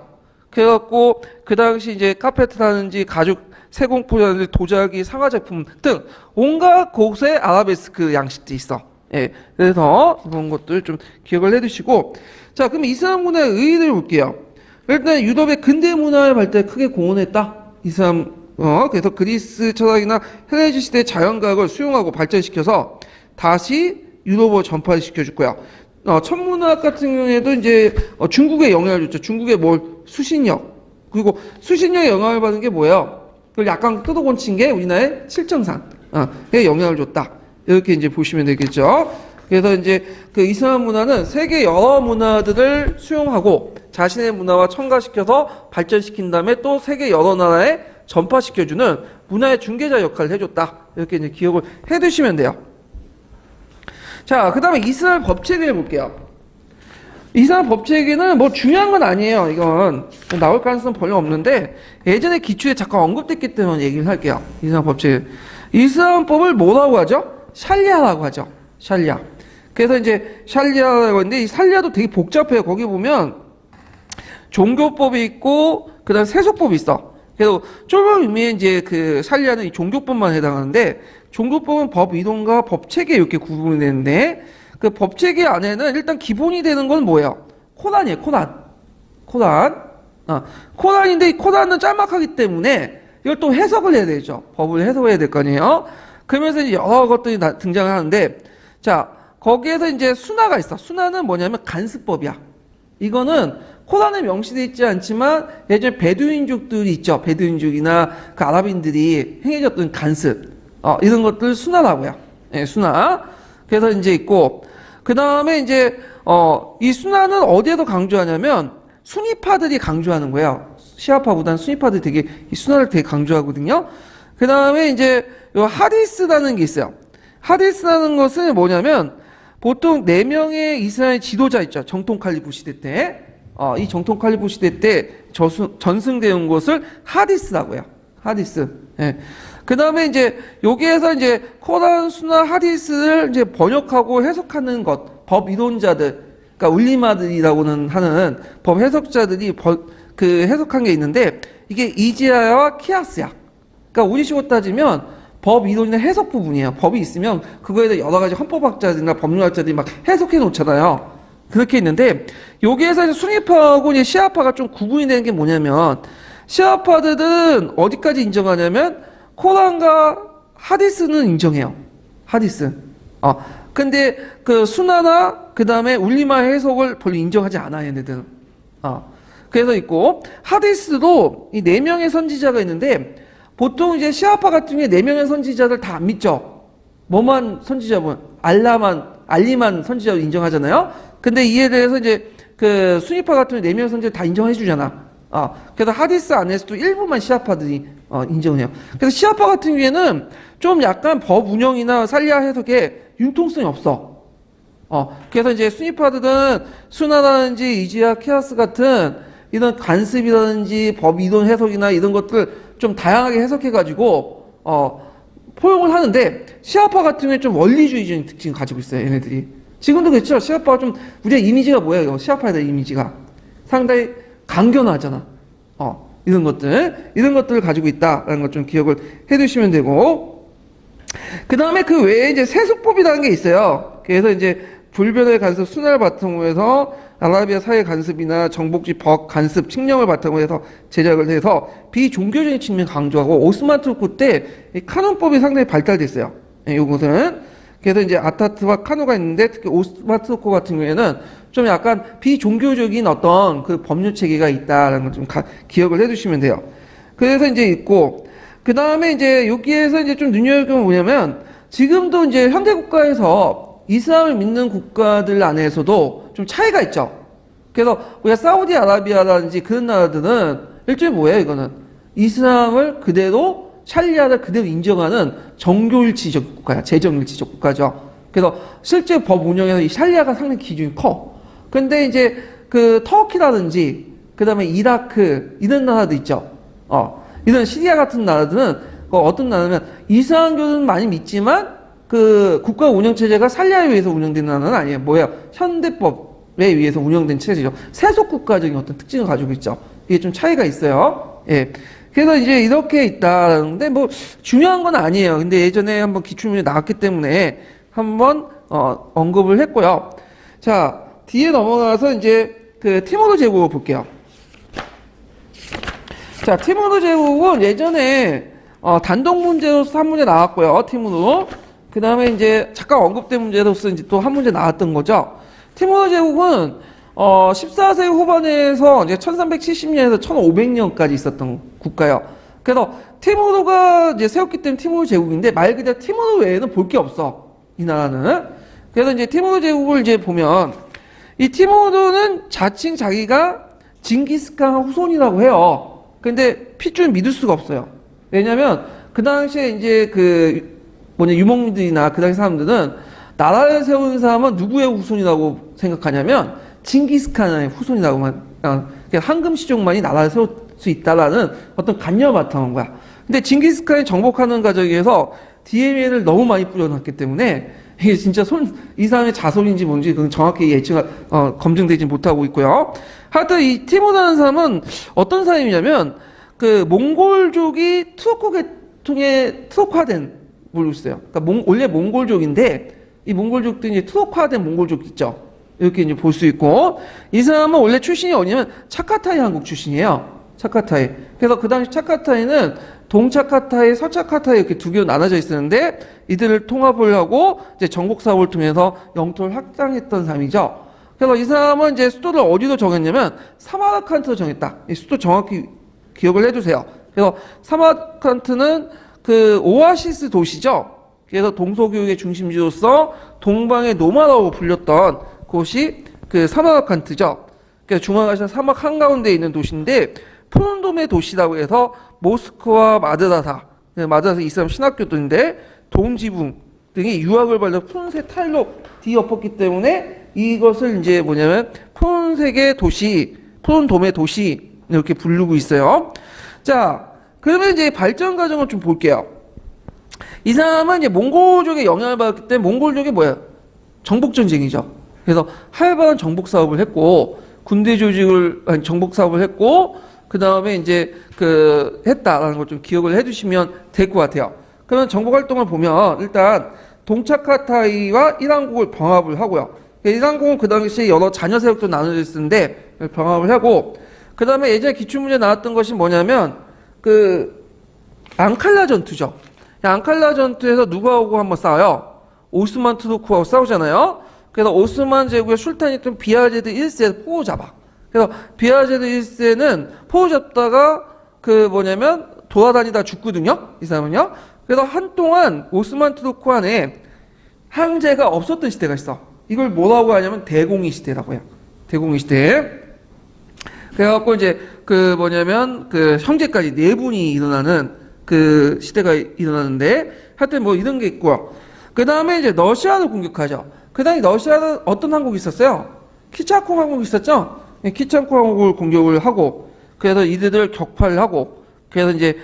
그래갖고 그 당시 이제 카페트라든지 가죽 세공포라든지 도자기, 상하제품 등 온갖 곳에 아라베스크 양식들이 있어. 예, 그래서 이런 것들 좀 기억을 해두시고, 자, 그럼 이슬람 문화의 의의를 볼게요. 일단 유럽의 근대 문화의 발달에 크게 공헌했다. 이슬람 그래서 그리스 철학이나 헬레니즘 시대의 자연과학을 수용하고 발전시켜서 다시 유럽으로 전파를 시켜줄 거야. 천문학 같은 경우에도 이제 중국에 영향을 줬죠. 중국의 수신력. 그리고 수신력에 영향을 받은 게 뭐예요? 그걸 약간 뜯어곤친 게 우리나라의 칠정산. 에 영향을 줬다. 이렇게 이제 보시면 되겠죠. 그래서 이제 그 이슬람 문화는 세계 여러 문화들을 수용하고 자신의 문화와 첨가시켜서 발전시킨 다음에 또 세계 여러 나라에 전파시켜주는 문화의 중개자 역할을 해줬다. 이렇게 이제 기억을 해두시면 돼요. 자, 그 다음에 이슬람 법체계를 볼게요. 이슬람 법체계는 뭐 중요한 건 아니에요. 이건 나올 가능성은 별로 없는데 예전에 기출에 잠깐 언급됐기 때문에 얘기를 할게요. 이슬람 법체계. 이슬람법을 뭐라고 하죠? 샬리아라고 하죠. 샬리아. 그래서 이제 샬리아라고 하는데 이 샬리아도 되게 복잡해요. 거기 보면 종교법이 있고 그다음 세속법이 있어. 그래서 좁은 의미의 이제 그 샬리아는 이 종교법만 해당하는데 종교법은 법 이론과 법 체계 이렇게 구분이 되는데 그 법 체계 안에는 일단 기본이 되는 건 뭐예요? 코란이에요. 코란. 코란인데 이 코란은 짤막하기 때문에 이걸 또 해석을 해야 되죠. 법을 해석해야 될 거 아니에요. 그러면서 이제 여러 것들이 등장을 하는데 자 거기에서 이제 수나가 있어. 수나는 뭐냐면 간습법이야. 이거는 코란에 명시되어 있지 않지만 예전에 베두인족들이 있죠. 베두인족이나 그 아랍인들이 행해졌던 간습 이런 것들 수나라고요. 예, 수나. 그래서 이제 있고 그 다음에 이제 이 수나는 어디에서 강조하냐면 수니파들이 강조하는 거예요. 시아파보다는 수니파들이 되게 이 수나를 되게 강조하거든요. 그 다음에 이제 요 하디스라는 게 있어요. 하디스라는 것은 뭐냐면 보통 4명의 이스라엘 지도자 있죠. 정통 칼리프 시대 때. 이 정통 칼리프 시대 때 전승되어 것을 하디스라고 해요. 하디스. 예. 그 다음에 이제 여기에서 이제 코란, 수나, 하디스를 이제 번역하고 해석하는 것, 법 이론자들, 그러니까 울리마들이라고는 하는 법 해석자들이 그 해석한 게 있는데 이게 이지아와 키아스야. 그러니까 우리식으로 따지면 법 이론이나 해석 부분이에요. 법이 있으면 그거에 대해 여러 가지 헌법학자들이나 법률학자들이 막 해석해 놓잖아요. 그렇게 있는데 여기에서 이제 수니파하고 이제 시아파가 좀 구분이 되는 게 뭐냐면 시아파들은 어디까지 인정하냐면 코란과 하디스는 인정해요. 하디스. 근데 그 수나나 그 다음에 울리마 해석을 별로 인정하지 않아요, 얘네들은. 그래서 있고 하디스도 이 4명의 선지자가 있는데 보통 이제 시아파 같은 경우에 4명의 선지자들 다 안 믿죠. 뭐만 선지자분? 알라만 알리만 선지자로 인정하잖아요. 근데 이에 대해서 이제 그 수니파 같은 4명 선지자 다 인정해주잖아. 그래서 하디스 안에서도 일부만 시아파들이 인정해요. 그래서 시아파 같은 경우에는 좀 약간 법 운영이나 살리아 해석에 융통성이 없어. 그래서 이제 수니파들은 수나라든지 이지아 키아스 같은 이런 관습이라든지 법 이론 해석이나 이런 것들 좀 다양하게 해석해가지고 포용을 하는데 시아파 같은 경우에 좀 원리주의적인 특징을 가지고 있어요. 얘네들이. 지금도 그렇죠. 시아파가 좀 우리의 이미지가 뭐예요? 시아파에 대한 이미지가 상당히 강견하잖아. 이런 것들을 가지고 있다라는 것 좀 기억을 해두시면 되고, 그 다음에 그 외에 이제 세속법이라는 게 있어요. 그래서 이제 불변의 간섭 순환을 바탕으로 해서 아라비아 사회 간섭이나 정복지 법 간섭 칙령을 바탕으로 해서 제작을 해서 비종교적인 측면 강조하고 오스만 투르크 때 이 카논법이 상당히 발달됐어요. 요것은 그래서 이제 아타트와 카노가 있는데 특히 오스만 투르크 같은 경우에는 좀 약간 비종교적인 어떤 그 법률 체계가 있다라는 걸 좀 기억을 해두시면 돼요. 그래서 이제 있고, 그 다음에 이제 여기에서 이제 좀 눈여겨보면 뭐냐면, 지금도 이제 현대 국가에서 이슬람을 믿는 국가들 안에서도 좀 차이가 있죠. 그래서 우리가 사우디아라비아라든지 그런 나라들은 일종의 뭐예요, 이거는? 이슬람을 그대로, 샤리아를 그대로 인정하는 정교일치적 국가야. 재정일치적 국가죠. 그래서 실제 법 운영에서 이 샤리아가 상당히 기준이 커. 근데 이제 그 터키라든지 그 다음에 이라크 이런 나라도 있죠. 이런 시리아 같은 나라들은 어떤 나라냐면 이슬람교는 많이 믿지만 그 국가 운영 체제가 샤리아에 의해서 운영되는 나라는 아니에요. 뭐야? 현대법에 의해서 운영된 체제죠. 세속 국가적인 어떤 특징을 가지고 있죠. 이게 좀 차이가 있어요. 예. 그래서 이제 이렇게 있다는데 뭐 중요한 건 아니에요. 근데 예전에 한번 기출문제 나왔기 때문에 한번 언급을 했고요. 자, 뒤에 넘어가서 이제 그 티모르 제국을 볼게요. 자, 티모르 제국은 예전에 단독 문제로서 한 문제 나왔고요. 티모르. 그 다음에 이제 잠깐 언급된 문제로서 이제 또 한 문제 나왔던 거죠. 티모르 제국은 14세기 후반에서 이제 1370년에서 1500년까지 있었던 국가예요. 그래서 티모르가 이제 세웠기 때문에 티모르 제국인데 말 그대로 티모르 외에는 볼 게 없어. 이 나라는. 그래서 이제 티모르 제국을 이제 보면 이 티모르는 자칭 자기가 징기스칸 후손이라고 해요. 근데 핏줄은 믿을 수가 없어요. 왜냐면 그 당시에 이제 그 유목민들이나 그 당시 사람들은 나라를 세운 사람은 누구의 후손이라고 생각하냐면 징기스칸의 후손이라고만, 황금시족만이 나라를 세울 수 있다라는 어떤 관념을 바탕한 거야. 근데 징기스칸이 정복하는 과정에서 DNA를 너무 많이 뿌려놨기 때문에 이게 진짜 이 사람의 자손인지 뭔지 그건 정확히 검증되지 못하고 있고요. 하여튼 이 티모르라는 사람은 어떤 사람이냐면 그 몽골족이 투르크 계통의 투르크화된 몽골족이에요. 그러니까 원래 몽골족인데 이 몽골족들이 이제 투르크화된 몽골족 있죠. 이렇게 이제 볼 수 있고, 이 사람은 원래 출신이 어디냐면 차카타이 한국 출신이에요. 차카타이. 그래서 그 당시 차카타이는 동차카타이, 서차카타이 이렇게 두 개로 나눠져 있었는데 이들을 통합을 하고 이제 정복 사업을 통해서 영토를 확장했던 사람이죠. 그래서 이 사람은 이제 수도를 어디로 정했냐면 사마르칸트로 정했다. 이 수도 정확히 기억을 해주세요. 그래서 사마르칸트는 그 오아시스 도시죠. 그래서 동서교육의 중심지로서 동방의 노마라고 불렸던 곳이 그 사마르칸트죠. 그래서 중앙아시아 사막 한가운데에 있는 도시인데 푸른돔의 도시라고 해서 모스크와 마드라사 이슬람 신학교도인데 동지붕 등이 유학을 받아 푸른색 타일로 뒤엎었기 때문에 이것을 이제 뭐냐면 푸른색의 도시, 푸른돔의 도시 이렇게 부르고 있어요. 자, 그러면 이제 발전 과정을 좀 볼게요. 이 사람은 이제 몽골족의 영향을 받았기 때문에 몽골족이 뭐야? 정복 전쟁이죠. 그래서 활발한 정복 사업을 했고 군대 조직을 정복 사업을 했고 그 다음에 이제 했다라는 걸 좀 기억을 해주시면 될 것 같아요. 그러면 정복 활동을 보면 일단 동차카타이와 이란국을 병합을 하고요. 이란국은 그 당시에 여러 자녀 세력도 나눠져 있었는데 병합을 하고 그 다음에 예전에 기출문제 나왔던 것이 뭐냐면 앙칼라 전투죠. 앙칼라 전투에서 누구하고 한번 싸워요? 오스만 투르크하고 싸우잖아요. 그래서 오스만 제국의 술탄이었던 비아제드 1세를 포로 잡아. 그래서 비아제드 1세는 포로 잡다가 돌아다니다 죽거든요. 이 사람은요. 그래서 한동안 오스만 투르크 안에 황제가 없었던 시대가 있어. 이걸 뭐라고 하냐면 대공의 시대라고 해요. 대공의 시대. 그래갖고 이제 그 뭐냐면 그 형제까지 네 분이 일어나는 그 시대가 일어나는데 하여튼 뭐 이런 게 있고요. 그 다음에 이제 러시아를 공격하죠. 그 다음에 러시아는 어떤 항국이 있었어요? 키차코 항국이 있었죠? 키차코 항국을 공격을 하고 그래서 이들을 격파를 하고 그래서 이제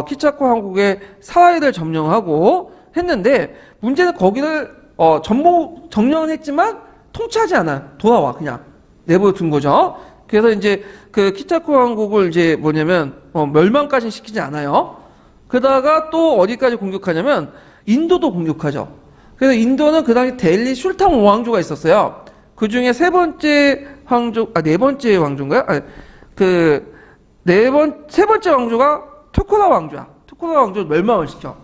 키차코 항국의 사하이를 점령하고 했는데 문제는 거기를 전부 점령은 했지만 통치하지 않아요. 돌아와 그냥 내버려둔 거죠. 그래서 이제 그 키차코 항국을 이제 뭐냐면 멸망까지 시키지 않아요. 그러다가 또 어디까지 공격하냐면 인도도 공격하죠. 그래서 인도는 그 당시 델리 술탄 왕조가 있었어요. 그 중에 세 번째 왕조, 네 번째 왕조인가요? 세 번째 왕조가 투쿠라 왕조야. 투쿠라 왕조를 멸망을 시켜.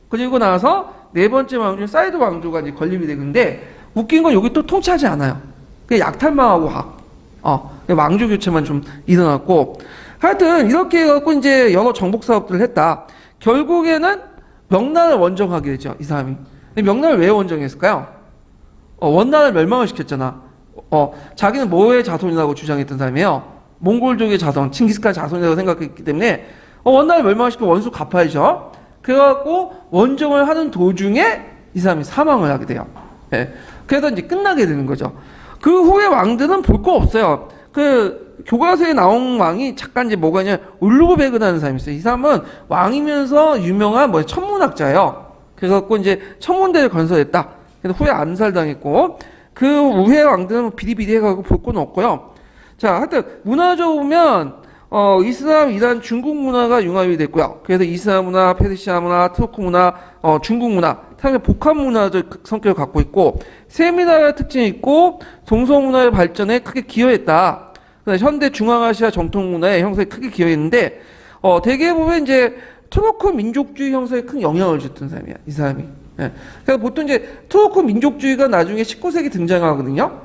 그리고 나서 네 번째 왕조인 사이드 왕조가 이제 건립이 되는데 웃긴 건 여기 또 통치하지 않아요. 그냥 약탈만 하고 왕조 교체만 좀 일어났고 하여튼 이렇게 해갖고 이제 여러 정복 사업들을 했다. 결국에는 명나라를 원정하게 되죠. 이 사람이. 명나라를 왜 원정했을까요? 원나라를 멸망을 시켰잖아. 자기는 뭐의 자손이라고 주장했던 사람이에요. 몽골족의 자손, 칭기스칸 자손이라고 생각했기 때문에 원나라를 멸망시키고 원수 갚아야죠. 그래갖고 원정을 하는 도중에 이 사람이 사망을 하게 돼요. 네. 그래서 이제 끝나게 되는 거죠. 그 후에 왕들은 볼 거 없어요. 그 교과서에 나온 왕이 잠깐 이제 뭐가 있냐 울루그베그라는 사람이 있어요. 이 사람은 왕이면서 유명한 천문학자예요. 그래갖고 이제 천문대를 건설했다. 그래서 후에 암살당했고 그 후에 왕들은 비리비리해가지고 볼 건 없고요. 자, 하여튼 문화적으로 보면 이슬람, 이란, 중국 문화가 융합이 됐고요. 그래서 이슬람 문화, 페르시아 문화, 터크 문화, 중국 문화, 상당히 복합 문화적 성격을 갖고 있고 세미나의 특징이 있고 동성 문화의 발전에 크게 기여했다. 현대 중앙아시아 정통 문화의 형성에 크게 기여했는데 대개 보면 이제 투르크 민족주의 형성에 큰 영향을 줬던 사람이야, 이 사람이. 예. 그래서 보통 이제 투르크 민족주의가 나중에 19세기 등장하거든요.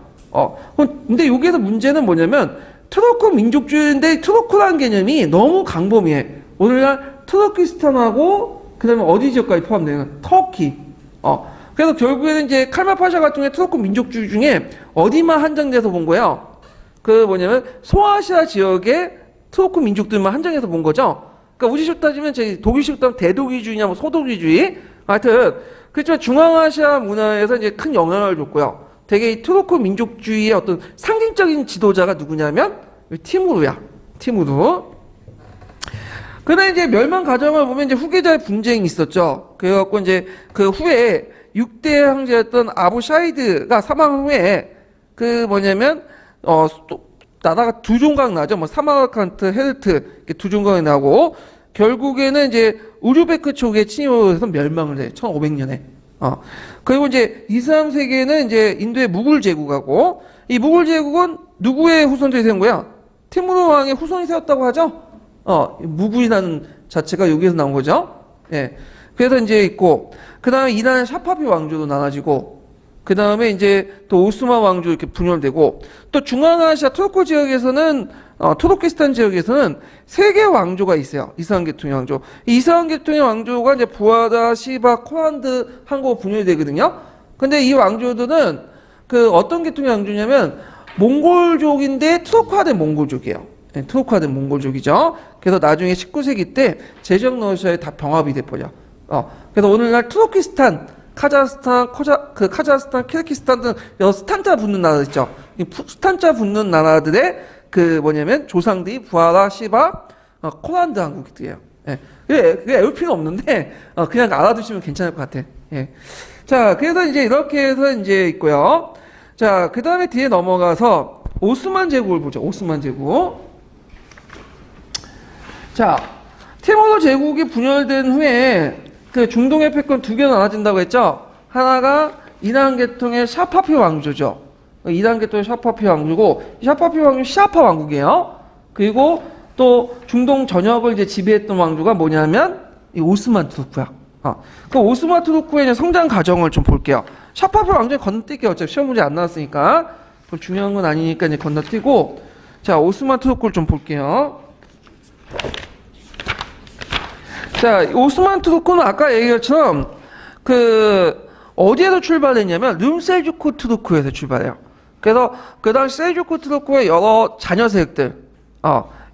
근데 여기에서 문제는 뭐냐면 투르크 민족주의인데 투르크라는 개념이 너무 강범위해. 오늘날 투르키스탄하고 그다음에 어디 지역까지 포함되는 터키. 그래서 결국에는 이제 칼말 파샤 같은 경우에 투르크 민족주의 중에 어디만 한정돼서 본 거예요? 그 뭐냐면 소아시아 지역의 투르크 민족들만 한정해서 본 거죠. 그러니까 우리식 따지면 저희 독일식 따지면 대독일주의냐 뭐 소독일주의. 하여튼 그렇지만 중앙아시아 문화에서 이제 큰 영향을 줬고요. 되게 이 투르크 민족주의의 어떤 상징적인 지도자가 누구냐면 티무르야. 티무르. 그다음에 이제 멸망 과정을 보면 이제 후계자의 분쟁이 있었죠. 그래갖고 이제 그 후에 6대 황제였던 아부 샤이드가 사망 후에 그 뭐냐면 나라가 두 종각 나죠. 뭐 사마르칸트, 헤르트 이렇게 두 종각이 나고 결국에는 이제 우르베크 쪽에 침입을 해서 멸망을 해. 1500년에. 그리고 이제 이슬람 세계는 이제 인도의 무굴 제국하고 이 무굴 제국은 누구의 후손들이 세운 거야? 티무르 왕의 후손이 세웠다고 하죠. 무굴이라는 자체가 여기에서 나온 거죠. 예. 그래서 이제 있고 그다음에 이란의 샤파비 왕조도 나눠지고 그다음에 이제 또 오스만 왕조 이렇게 분열되고 또 중앙아시아 토르코 지역에서는 투르키스탄 지역에서는 세 개의 왕조가 있어요. 이스라엘 계통의 왕조. 이 이스라엘 계통의 왕조가 이제 부하다, 시바, 코란드 한국으로 분열이 되거든요. 근데 이 왕조들은 그 어떤 계통의 왕조냐면 몽골족인데 투르크화된 몽골족이에요. 네, 투르크화된 몽골족이죠. 그래서 나중에 19세기 때 제정 러시아에 다 병합이 돼버려. 그래서 오늘날 투르키스탄, 카자흐스탄, 카자흐스탄, 키르기스탄 등 여러 스탄자 붙는 나라 있죠. 이 스탄자 붙는 나라들의 그 뭐냐면 조상들이 부하라, 시바, 코란드 한국이에요. 예. 그게 외울 필요 없는데 그냥 알아두시면 괜찮을 것 같아. 예. 자, 그래서 이제 이렇게 해서 이제 있고요. 자, 그 다음에 뒤에 넘어가서 오스만 제국을 보죠. 오스만 제국. 자, 티모르 제국이 분열된 후에 그 중동의 패권 두 개로 나눠진다고 했죠. 하나가 이란 계통의 샤파피 왕조죠. 이란 계통의 샤파피 왕조고, 샤파피 왕조 시아파 왕국이에요. 그리고 또 중동 전역을 이제 지배했던 왕조가 뭐냐면 이 오스만 투르크야. 그 오스만 투르크의 성장 과정을 좀 볼게요. 샤파피 왕조에 건너뛸게요. 어차피 시험 문제 안 나왔으니까. 중요한 건 아니니까 이제 건너뛰고. 자, 오스만 투르크를 좀 볼게요. 자, 오스만 투르크는 아까 얘기한 것처럼 그 어디에서 출발했냐면 름셀주크 투르크에서 출발해요. 그래서 그 당시 셀주크 투르크의 여러 자녀 세력들,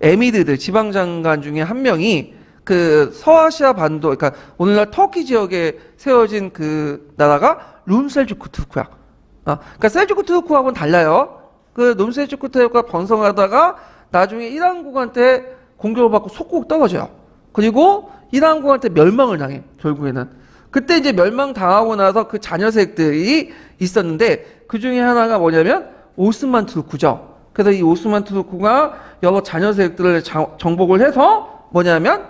에미르들 지방장관 중에 한 명이 그 서아시아 반도, 그러니까 오늘날 터키 지역에 세워진 그 나라가 룸셀주크 투르크야. 그러니까 셀주크 투르크하고는 달라요. 그 룸셀주크 투르크가 번성하다가 나중에 이란국한테 공격을 받고 속국 떨어져요. 그리고 이란국한테 멸망을 당해, 결국에는. 그때 이제 멸망 당하고 나서 그 자녀 세력들이 있었는데 그 중에 하나가 뭐냐면 오스만 투르크죠. 그래서 이 오스만 투르크가 여러 자녀 세력들을 정복을 해서 뭐냐면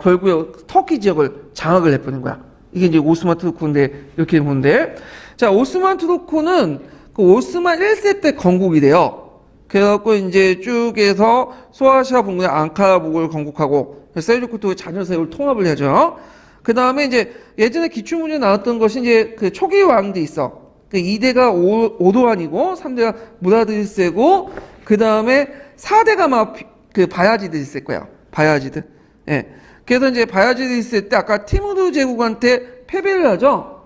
결국에 터키 지역을 장악을 해버린 거야. 이게 이제 오스만 투르크인데 이렇게 보는데, 자, 오스만 투르크는 그 오스만 1세 때 건국이 돼요. 그래갖고 이제 쭉 해서 소아시아 북부의 앙카라 북을 건국하고 셀주크 투르크 자녀 세력을 통합을 하죠. 그 다음에 이제 예전에 기출문제에 나왔던 것이 이제 그 초기 왕들이 있어. 그 2대가 오도안이고 3대가 무라드 1세고 그 다음에 4대가 막 그 바야지드 있을 거야. 바야지드. 예. 그래서 이제 바야지드 있을 때 아까 티무르 제국한테 패배를 하죠.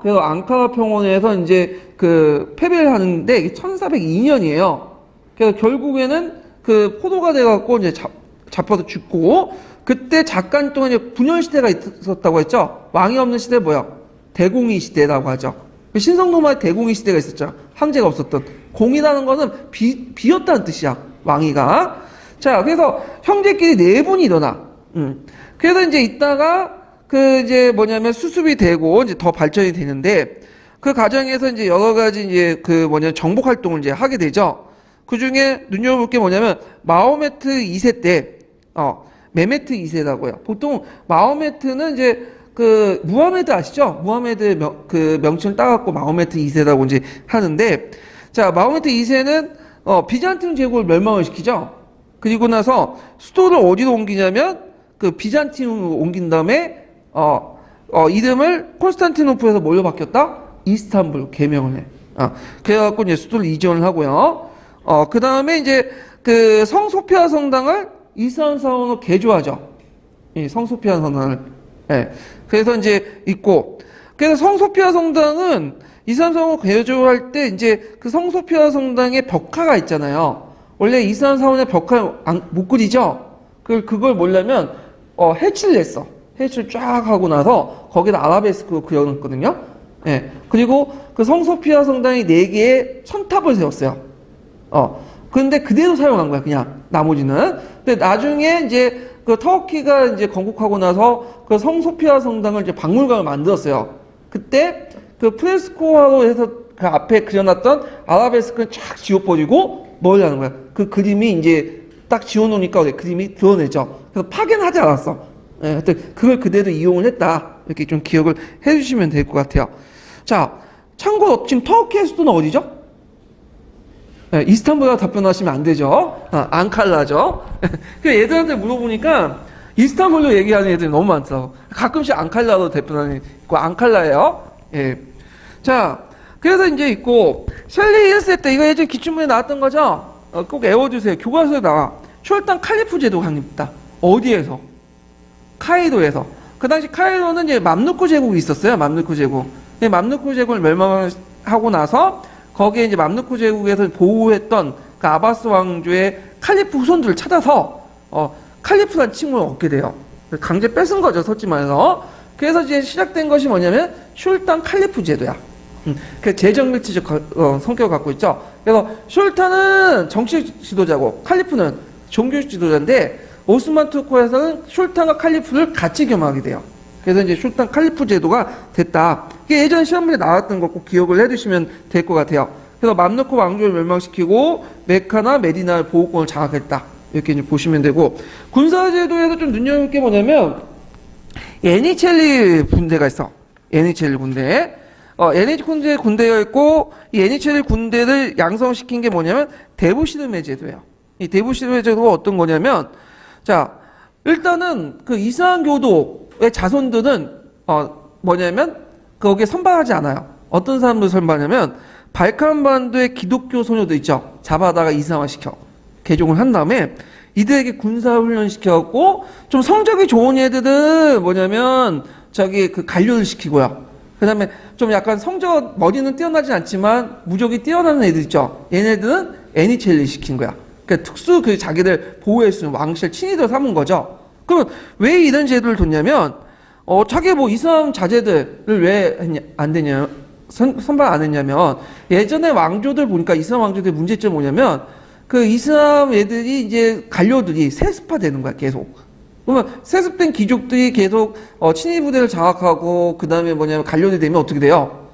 그래서 앙카라 평원에서 이제 그 패배를 하는데 이게 1402년이에요. 그래서 결국에는 그 포로가 돼갖고 이제 잡혀서 죽고, 그때 잠깐 동안 이제 분열 시대가 있었다고 했죠. 왕이 없는 시대 뭐야? 대공의 시대라고 하죠. 신성노마의 대공의 시대가 있었죠. 황제가 없었던. 공이라는 거는 비었다는 뜻이야. 왕위가. 자, 그래서 형제끼리 네 분이 일어나. 그래서 이제 이따가 그 이제 뭐냐면 수습이 되고 이제 더 발전이 되는데, 그 과정에서 이제 여러 가지 이제 그 뭐냐면 정복 활동을 이제 하게 되죠. 그 중에 눈여겨볼 게 뭐냐면 마호메트 2세 때, 메메트 2세라고요. 보통 마호메트는 이제 그 무하메드 아시죠? 무하메드의 그 명칭을 따갖고 마호메트 2세라고 이제 하는데, 자, 마호메트 2세는 비잔틴 제국을 멸망을 시키죠. 그리고 나서 수도를 어디로 옮기냐면 그 비잔틴으로 옮긴 다음에 이름을 콘스탄티노플에서 뭘로 바뀌었다? 이스탄불 개명을 해. 그래갖고 이제 수도를 이전을 하고요. 그 다음에 이제 그 성소피아 성당을 이스라엘 사원으로 개조하죠. 이 성소피아 성당을. 예. 그래서 이제 있고, 그래서 성소피아 성당은 이스라엘 사원으로 개조할 때 이제 그 성소피아 성당에 벽화가 있잖아요. 원래 이스라엘 사원의 벽화 못 그리죠. 그걸 뭐냐면 해치를 냈어. 해치를 쫙 하고 나서 거기다 아라베스크로 그려놨거든요. 예. 그리고 그 성소피아 성당이 4개의 천탑을 세웠어요. 근데 그대로 사용한 거야, 그냥, 나머지는. 근데 나중에 이제 그 터키가 이제 건국하고 나서 그 성소피아 성당을 이제 박물관을 만들었어요. 그때 그 프레스코화로 해서 그 앞에 그려놨던 아라베스크는 쫙 지워버리고 뭘 하는 거야. 그 그림이 이제 딱 지워놓으니까 그림이 드러내죠. 그래서 파괴는 하지 않았어. 예, 하여튼 그걸 그대로 이용을 했다. 이렇게 좀 기억을 해주시면 될 것 같아요. 자, 참고로 지금 터키의 수도는 어디죠? 네, 이스탄불이라고 답변하시면 안 되죠. 앙칼라죠. 그 애들한테 물어보니까 이스탄불로 얘기하는 애들이 너무 많더라고. 가끔씩 앙칼라로 답변하는 있고, 앙칼라예요. 예. 자, 그래서 이제 있고, 셸리 1세 때 이거 예전 기출문에 나왔던 거죠. 꼭 외워주세요. 교과서에 나와. 출단 칼리프 제도가 확립됐다. 어디에서? 카이로에서. 그 당시 카이로는 이제 맘루크 제국이 있었어요. 맘루크 제국. 맘루크 제국을 멸망하고 나서 거기에 이제 맘루크 제국에서 보호했던 그 아바스 왕조의 칼리프 후손들을 찾아서 칼리프란 칭호를 얻게 돼요. 강제 뺏은 거죠, 솔직히 말해서. 그래서 이제 시작된 것이 뭐냐면 슐탄 칼리프 제도야. 그 재정밀치적 성격을 갖고 있죠. 그래서 슐탄은 정치적 지도자고 칼리프는 종교적 지도자인데, 오스만 투르크에서는 슐탄과 칼리프를 같이 겸하게 돼요. 그래서 이제 슐탄 칼리프 제도가 됐다. 이게 예전 시험문에 나왔던 거 꼭 기억을 해두시면 될 것 같아요. 그래서 맘루크 왕조를 멸망시키고 메카나 메디나를 보호권을 장악했다. 이렇게 이제 보시면 되고, 군사제도에서 좀 눈여볼 게 뭐냐면 예니첼리 군대가 있어. 예니첼리 군대. 예니첼리 군대가 있고, 이 예니첼리 군대를 양성시킨 게 뭐냐면 데부시르메 제도예요. 이 데부시르메 제도가 어떤 거냐면, 자, 일단은 그 이슬람 교도의 자손들은 뭐냐면 거기에 선발하지 않아요. 어떤 사람들 선발하냐면 발칸 반도의 기독교 소녀들 있죠. 잡아다가 이슬람화 시켜 개종을 한 다음에 이들에게 군사 훈련 시켜갖고 좀 성적이 좋은 애들은 뭐냐면 저기 그 관료를 시키고요. 그다음에 좀 약간 성적 머리는 뛰어나지 않지만 무적이 뛰어나는 애들 있죠. 얘네들은 애니첼리 시킨 거야. 그러니까 특수 그 자기들 보호할 수 있는 왕실 친위들 삼은 거죠. 그러면 왜 이런 제도를 뒀냐면 자기 뭐 이슬람 자제들을 왜 안 되냐 선발 안 했냐면 예전에 왕조들 보니까 이슬람 왕조들 문제점이 뭐냐면 그 이슬람 애들이 이제 관료들이 세습화되는 거야 계속. 그러면 세습된 귀족들이 계속 친위 부대를 장악하고 그 다음에 뭐냐면 관료들이 되면 어떻게 돼요?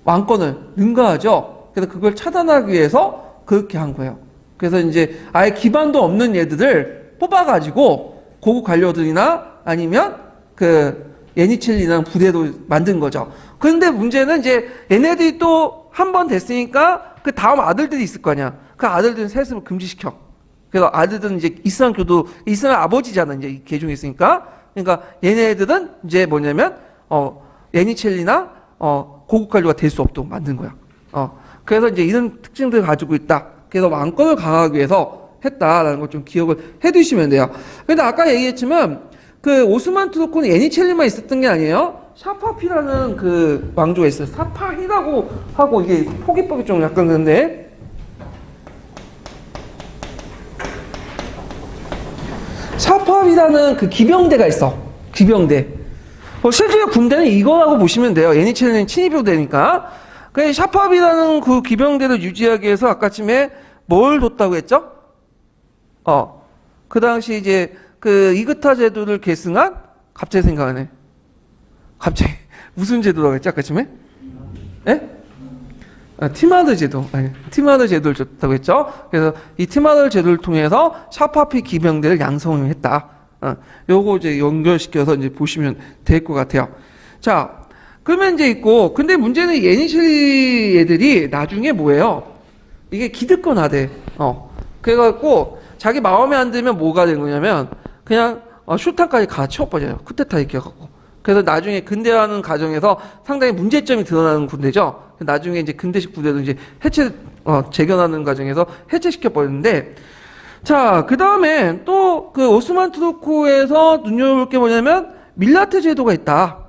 왕권을 능가하죠. 그래서 그걸 차단하기 위해서 그렇게 한 거예요. 그래서 이제 아예 기반도 없는 얘들을 뽑아가지고 고급 관료들이나 아니면 그 예니첼리라는 부대도 만든 거죠. 그런데 문제는 이제 얘네들이 또 한 번 됐으니까 그 다음 아들들이 있을 거 아니야. 그 아들들은 세습을 금지시켜. 그래서 아들들은 이제 이슬람 교도, 이슬람 아버지잖아, 이제 개종이 있으니까. 그러니까 얘네들은 이제 뭐냐면, 예니첼리나, 고급 관료가 될 수 없도록 만든 거야. 그래서 이제 이런 특징들을 가지고 있다. 그래서 왕권을 강화하기 위해서 했다라는 걸 좀 기억을 해 두시면 돼요. 근데 아까 얘기했지만, 그 오스만 투르크는 예니첼리만 있었던 게 아니에요. 샤파피라는 그 왕조가 있어요. 사파히라고 하고 이게 포기법이 좀 약간 그런데, 샤파비라는 그 기병대가 있어. 기병대. 실제 군대는 이거라고 보시면 돼요. 예니첼리는 친위부대니까. 그 샤파비라는 그 기병대를 유지하기 위해서 아까쯤에 뭘 뒀다고 했죠? 그 당시 이제 그 이그타 제도를 계승한 갑자기 생각하네. 갑자기 무슨 제도라고 했지 아까쯤에? 예? 티마르 제도, 티마르 제도를 줬다고 했죠. 그래서 이 티마르 제도를 통해서 샤파피 기병대를 양성했다. 요거 이제 연결시켜서 이제 보시면 될 것 같아요. 자, 그러면 이제 있고, 근데 문제는 예니첼리 애들이 나중에 뭐예요? 이게 기득권화돼. 그래갖고 자기 마음에 안 들면 뭐가 된 거냐면 그냥 슈탄까지 가 치워버려요. 쿠데타 일으켜갖고. 그래서 나중에 근대화하는 과정에서 상당히 문제점이 드러나는 군대죠. 나중에 이제 근대식 부대도 이제 재건하는 과정에서 해체시켜 버렸는데, 자, 그 다음에 또 그 오스만 투르크에서 눈여볼 게 뭐냐면 밀라트 제도가 있다.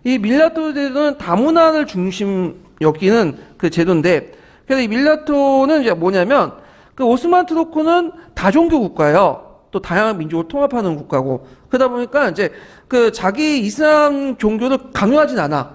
이 밀라트 제도는 다문화를 중심 여기는 그 제도인데, 그래서 이 밀라토는 이제 뭐냐면 그 오스만 투르크는 다종교 국가예요. 또 다양한 민족을 통합하는 국가고, 그러다 보니까 이제 그 자기 이슬람 종교를 강요하진 않아.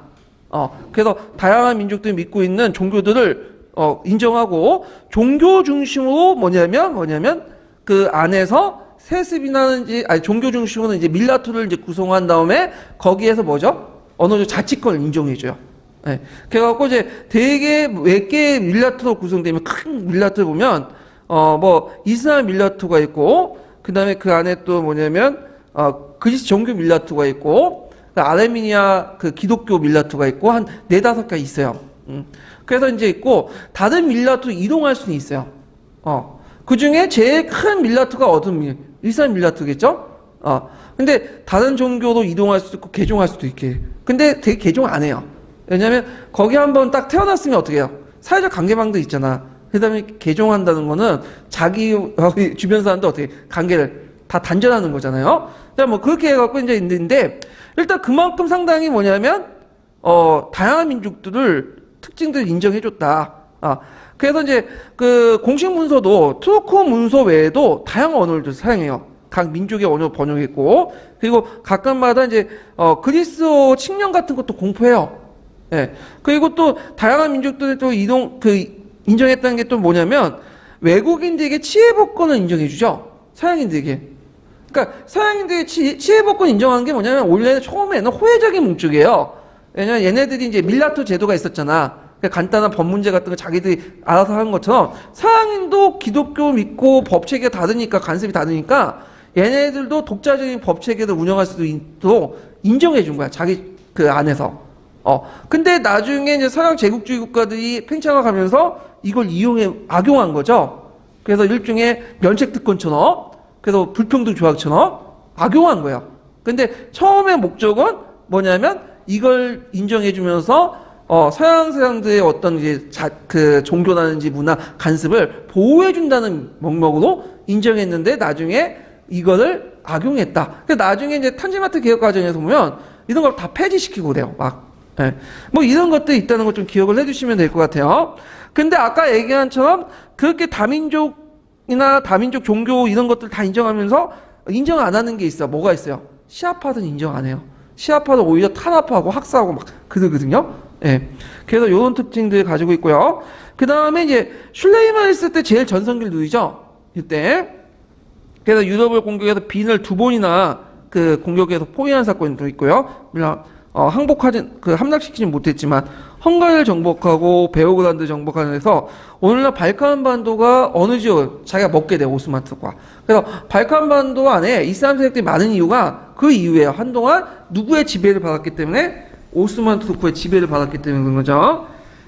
그래서 다양한 민족들이 믿고 있는 종교들을 인정하고 종교 중심으로 뭐냐면 그 안에서 세습이나는지 아니 종교 중심으로 이제 밀라토를 이제 구성한 다음에 거기에서 뭐죠? 어느 정도 자치권을 인정해줘요. 네. 그래갖고 이제 되게 몇 개의 밀라토로 구성되면 큰 밀라토를 보면 뭐 이슬람 밀라토가 있고, 그 다음에 그 안에 또 뭐냐면 그리스 정교 밀라토가 있고, 아르메니아 그 기독교 밀라토가 있고, 한 4-5개 있어요. 그래서 이제 있고, 다른 밀라토로 이동할 수는 있어요. 그 중에 제일 큰 밀라토가 어떤 이슬람 밀라토겠죠? 근데 다른 종교로 이동할 수도 있고, 개종할 수도 있게. 근데 되게 개종 안 해요. 왜냐면 거기 한번 딱 태어났으면 어떻게 해요? 사회적 관계망도 있잖아. 그 다음에 개종한다는 거는 자기 주변 사람도 어떻게 관계를 다 단절하는 거잖아요. 뭐 그렇게 해갖고 이제 있는데, 일단 그만큼 상당히 뭐냐면 다양한 민족들을 특징들을 인정해줬다. 그래서 이제 그 공식 문서도 투르크 문서 외에도 다양한 언어를 사용해요. 각 민족의 언어 번역했고, 그리고 각각마다 이제 그리스어 칙령 같은 것도 공포해요. 예. 그리고 또 다양한 민족들을 또 인정했다는 게 또 뭐냐면 외국인들에게 치해복권을 인정해주죠. 서양인들에게. 그러니까 서양인들의 치해복권 인정하는 게 뭐냐면 원래 처음에는 호혜적인 목적이에요. 왜냐면 얘네들이 이제 밀라토 제도가 있었잖아. 그러니까 간단한 법 문제 같은 거 자기들이 알아서 하는 것처럼 서양인도 기독교 믿고 법 체계가 다르니까, 간섭이 다르니까 얘네들도 독자적인 법 체계를 운영할 수도 있도록 인정해 준 거야. 자기 그 안에서. 근데 나중에 이제 서양 제국주의 국가들이 팽창하면서 이걸 악용한 거죠. 그래서 일종의 면책특권처럼, 그래서 불평등 조약처럼 악용한 거예요. 근데 처음의 목적은 뭐냐면 이걸 인정해주면서 서양 사람들의 어떤 이제 그 종교라든지 문화 간섭을 보호해준다는 명목으로 인정했는데 나중에 이거를 악용했다. 그래서 나중에 이제 탄지마트 개혁 과정에서 보면 이런 걸 다 폐지시키고 그래요. 막 예. 뭐 이런 것도 있다는 거 좀 기억을 해주시면 될 것 같아요. 근데 아까 얘기한 처럼 그렇게 다민족이나 다민족 종교 이런 것들 다 인정하면서 인정 안 하는 게 있어. 뭐가 있어요? 시아파는 인정 안 해요. 시아파는 오히려 탄압하고 학살하고 막 그러거든요. 예. 그래서 이런 특징들 가지고 있고요. 그 다음에 이제 슐레이만 했을 때 제일 전성기를 누리죠. 이때. 그래서 유럽을 공격해서 빈을 2번이나 그 공격해서 포위한 사건도 있고요. 물론 함락시키진 못했지만 헝가리를 정복하고 베오그라드 정복하면서 오늘날 발칸 반도가 어느 지역 자기가 먹게 돼요. 오스만 투르크가. 그래서 발칸 반도 안에 이슬람 세력들이 많은 이유가 그 이유예요. 한동안 누구의 지배를 받았기 때문에 오스만 투르크의 지배를 받았기 때문에 그런 거죠.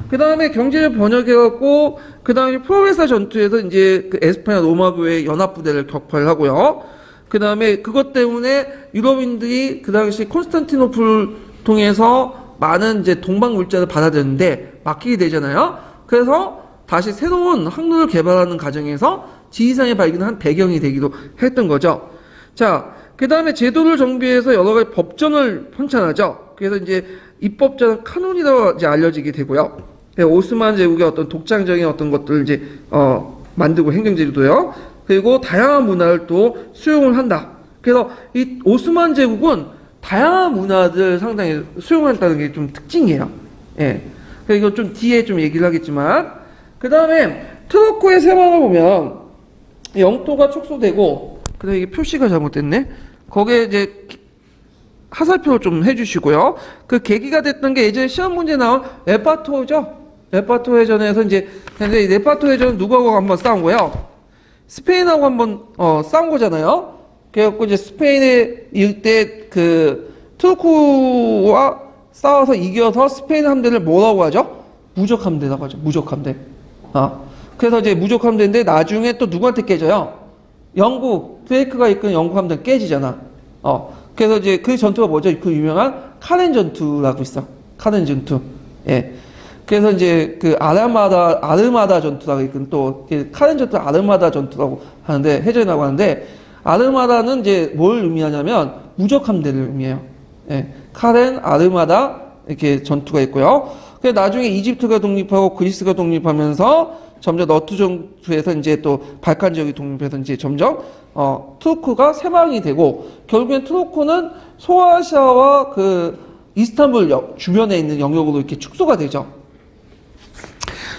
그 다음에 경제를 번역해갖고 그 다음에 프로ቬ사 전투에서 이제 그 에스파냐 로마교회 연합부대를 격파를 하고요. 그 다음에 그것 때문에 유럽인들이 그 당시 콘스탄티노플 통해서 많은 이제 동방 물자를 받아들였는데 막히게 되잖아요. 그래서 다시 새로운 항로를 개발하는 과정에서 지리산이 발견한 배경이 되기도 했던 거죠. 자, 그 다음에 제도를 정비해서 여러 가지 법전을 편찬하죠. 그래서 이제 입법자는 카논이라고 이제 알려지게 되고요. 오스만 제국의 어떤 독창적인 어떤 것들을 이제 만들고 행정제도도요. 그리고 다양한 문화를 또 수용을 한다. 그래서 이 오스만 제국은 다양한 문화들 상당히 수용한다는 게 좀 특징이에요. 예. 그러니까 이건 좀 뒤에 좀 얘기를 하겠지만, 그 다음에 트로코의 세망을 보면 영토가 축소되고, 그다음에 이게 표시가 잘못됐네. 거기에 이제 하살표를 좀 해주시고요. 그 계기가 됐던 게 예전에 시험 문제 나온 레파토죠. 레파토 해전에서 이제 근데 이 레파토 해전은 누구하고 한번 싸운 거예요? 스페인하고 한번 싸운 거잖아요. 그래갖고 이제 스페인의 일대 그 투르크와 싸워서 이겨서 스페인 함대를 뭐라고 하죠? 무적 함대라고 하죠. 무적 함대. 그래서 이제 무적 함대인데 나중에 또 누구한테 깨져요? 영국 드레이크가 이끄는 영국 함대 깨지잖아. 그래서 이제 그 전투가 뭐죠? 그 유명한 카렌 전투라고 있어. 카렌 전투. 예. 그래서 이제 그 아르마다 전투라고 이끈 또 카렌 전투 아르마다 전투라고 하는데 해전이라고 하는데 아르마다는 이제 뭘 의미하냐면 무적 함대를 의미해요. 예. 카렌 아르마다 이렇게 전투가 있고요. 그래서 나중에 이집트가 독립하고 그리스가 독립하면서 점점 너트 전투에서 이제 또 발칸 지역이 독립해서 이제 점점 투르크가 세방이 되고 결국엔 투르크는 소아시아와 그 이스탄불 주변에 있는 영역으로 이렇게 축소가 되죠.